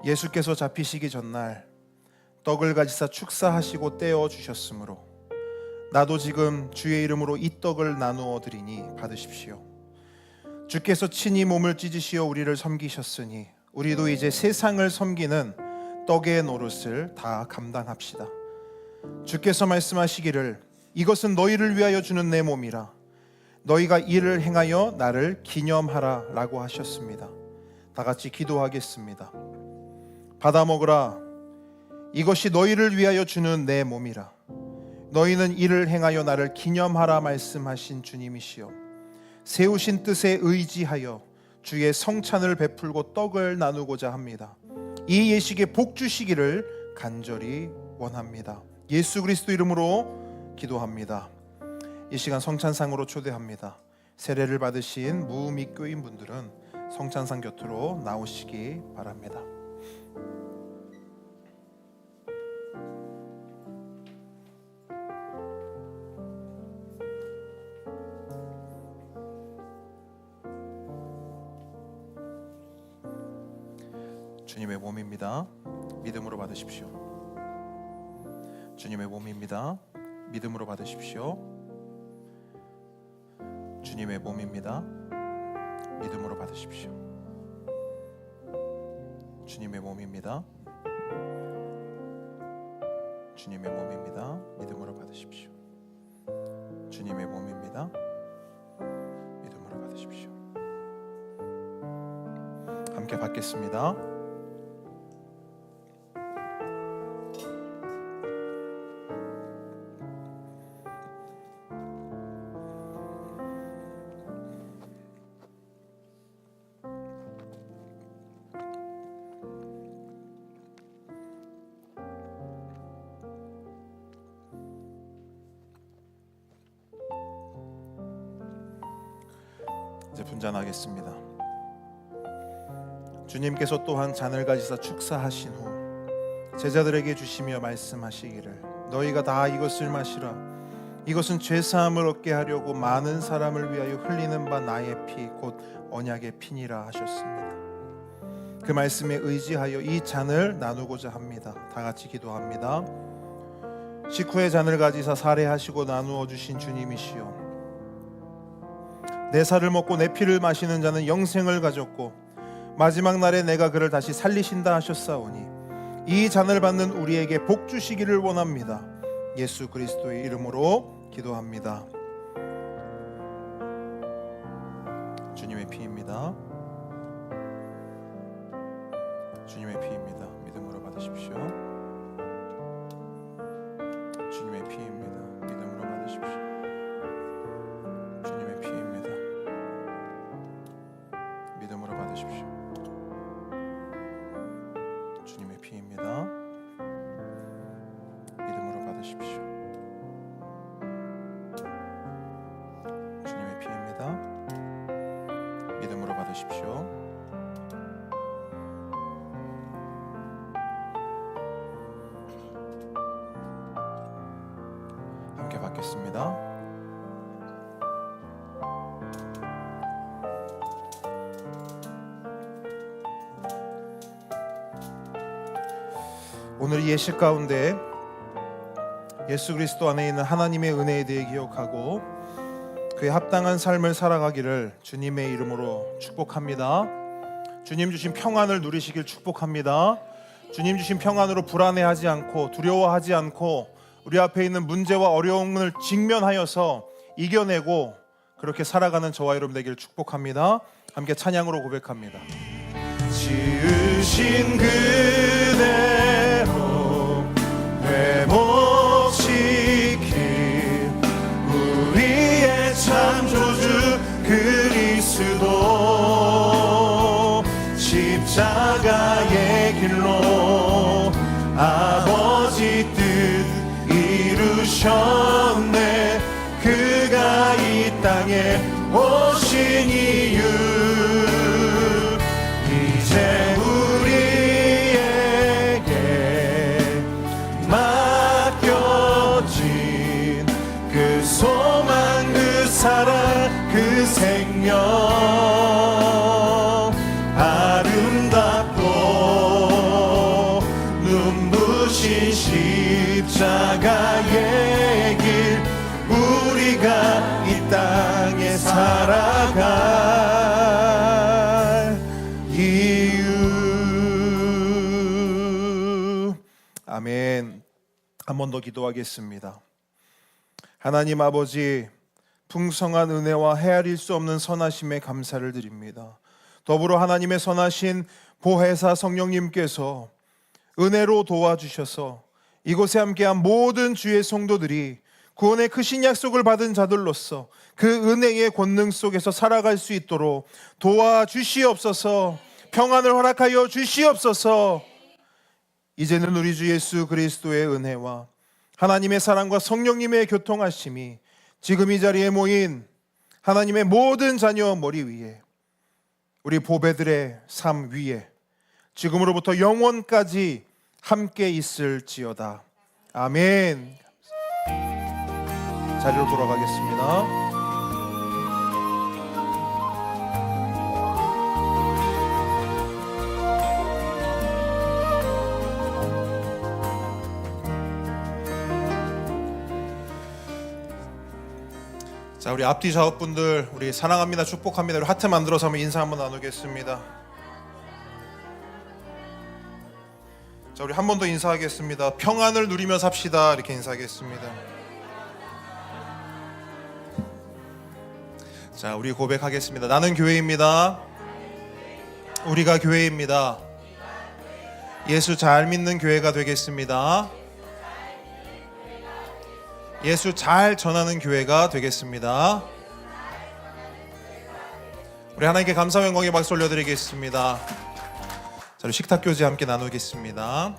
예수께서 잡히시기 전날 떡을 가지사 축사하시고 떼어 주셨으므로 나도 지금 주의 이름으로 이 떡을 나누어 드리니 받으십시오. 주께서 친히 몸을 찢으시어 우리를 섬기셨으니 우리도 이제 세상을 섬기는 떡의 노릇을 다 감당합시다. 주께서 말씀하시기를 이것은 너희를 위하여 주는 내 몸이라. 너희가 이를 행하여 나를 기념하라 라고 하셨습니다. 다 같이 기도하겠습니다. 받아 먹으라. 이것이 너희를 위하여 주는 내 몸이라. 너희는 이를 행하여 나를 기념하라 말씀하신 주님이시여, 세우신 뜻에 의지하여 주의 성찬을 베풀고 떡을 나누고자 합니다. 이 예식에 복 주시기를 간절히 원합니다. 예수 그리스도 이름으로 기도합니다. 이 시간 성찬상으로 초대합니다. 세례를 받으신 무미교인 분들은 성찬상 곁으로 나오시기 바랍니다. 주님의 몸입니다. 믿음으로 받으십시오. 주님의 몸입니다. 믿음으로 받으십시오. 주님의 몸입니다. 믿음으로 받으십시오. 주님의 몸입니다. 주님의 몸입니다. 믿음으로 받으십시오. 주님의 몸입니다. 믿음으로 받으십시오. 함께 받겠습니다. 이제 분잔하겠습니다. 주님께서 또한 잔을 가지사 축사하신 후 제자들에게 주시며 말씀하시기를 너희가 다 이것을 마시라. 이것은 죄사함을 얻게 하려고 많은 사람을 위하여 흘리는 바 나의 피 곧 언약의 피니라 하셨습니다. 그 말씀에 의지하여 이 잔을 나누고자 합니다. 다 같이 기도합니다. 식후에 잔을 가지사 살해하시고 나누어 주신 주님이시여, 내 살을 먹고 내 피를 마시는 자는 영생을 가졌고 마지막 날에 내가 그를 다시 살리신다 하셨사오니 이 잔을 받는 우리에게 복 주시기를 원합니다. 예수 그리스도의 이름으로 기도합니다. 주님의 피입니다. 주님의 피입니다. 믿음으로 받으십시오. 주님의 피입니다. 믿음으로 받으십시오. 주님의 피입니다. 믿음으로 받으십시오. 주님의 피입니다. 믿음으로 받으십시오. 주님의 피입니다. 믿음으로 받으십시오. 함께 받겠습니다. 오늘 이 예식 가운데 예수 그리스도 안에 있는 하나님의 은혜에 대해 기억하고 그에 합당한 삶을 살아가기를 주님의 이름으로 축복합니다. 주님 주신 평안을 누리시길 축복합니다. 주님 주신 평안으로 불안해하지 않고 두려워하지 않고 우리 앞에 있는 문제와 어려움을 직면하여서 이겨내고 그렇게 살아가는 저와 여러분 되기를 축복합니다. 함께 찬양으로 고백합니다. 지으신 그대로 회복시킨 우리의 창조주 그리스도 십자가의 길로 아버지 뜻 이루셨네. 그가 이 땅에 오신 이유 이제 우리에게 맡겨진 그 소망 그 사랑 그 생명 아름답고 눈부신 십자가의 길 우리가 이 땅에 살아갈 이유. 아멘. 한 번 더 기도하겠습니다. 하나님 아버지, 풍성한 은혜와 헤아릴 수 없는 선하심에 감사를 드립니다. 더불어 하나님의 선하신 보혜사 성령님께서 은혜로 도와주셔서 이곳에 함께한 모든 주의 성도들이 구원의 크신 약속을 받은 자들로서 그 은혜의 권능 속에서 살아갈 수 있도록 도와주시옵소서. 평안을 허락하여 주시옵소서. 이제는 우리 주 예수 그리스도의 은혜와 하나님의 사랑과 성령님의 교통하심이 지금 이 자리에 모인 하나님의 모든 자녀 머리 위에, 우리 보배들의 삶 위에 지금으로부터 영원까지 함께 있을지어다. 아멘. 자리로 돌아가겠습니다. 자, 우리 앞뒤 좌우분들, 우리 사랑합니다, 축복합니다, 우리 하트 만들어서 한번 인사 한번 나누겠습니다. 자, 우리 한 번 더 인사하겠습니다. 평안을 누리며 삽시다. 이렇게 인사하겠습니다. 자, 우리 고백하겠습니다. 나는 교회입니다. 우리가 교회입니다. 예수 잘 믿는 교회가 되겠습니다. 예수 잘 전하는 교회가 되겠습니다. 우리 하나님께 감사와 영광의 박수 올려드리겠습니다. 자, 우리 식탁 교제 함께 나누겠습니다.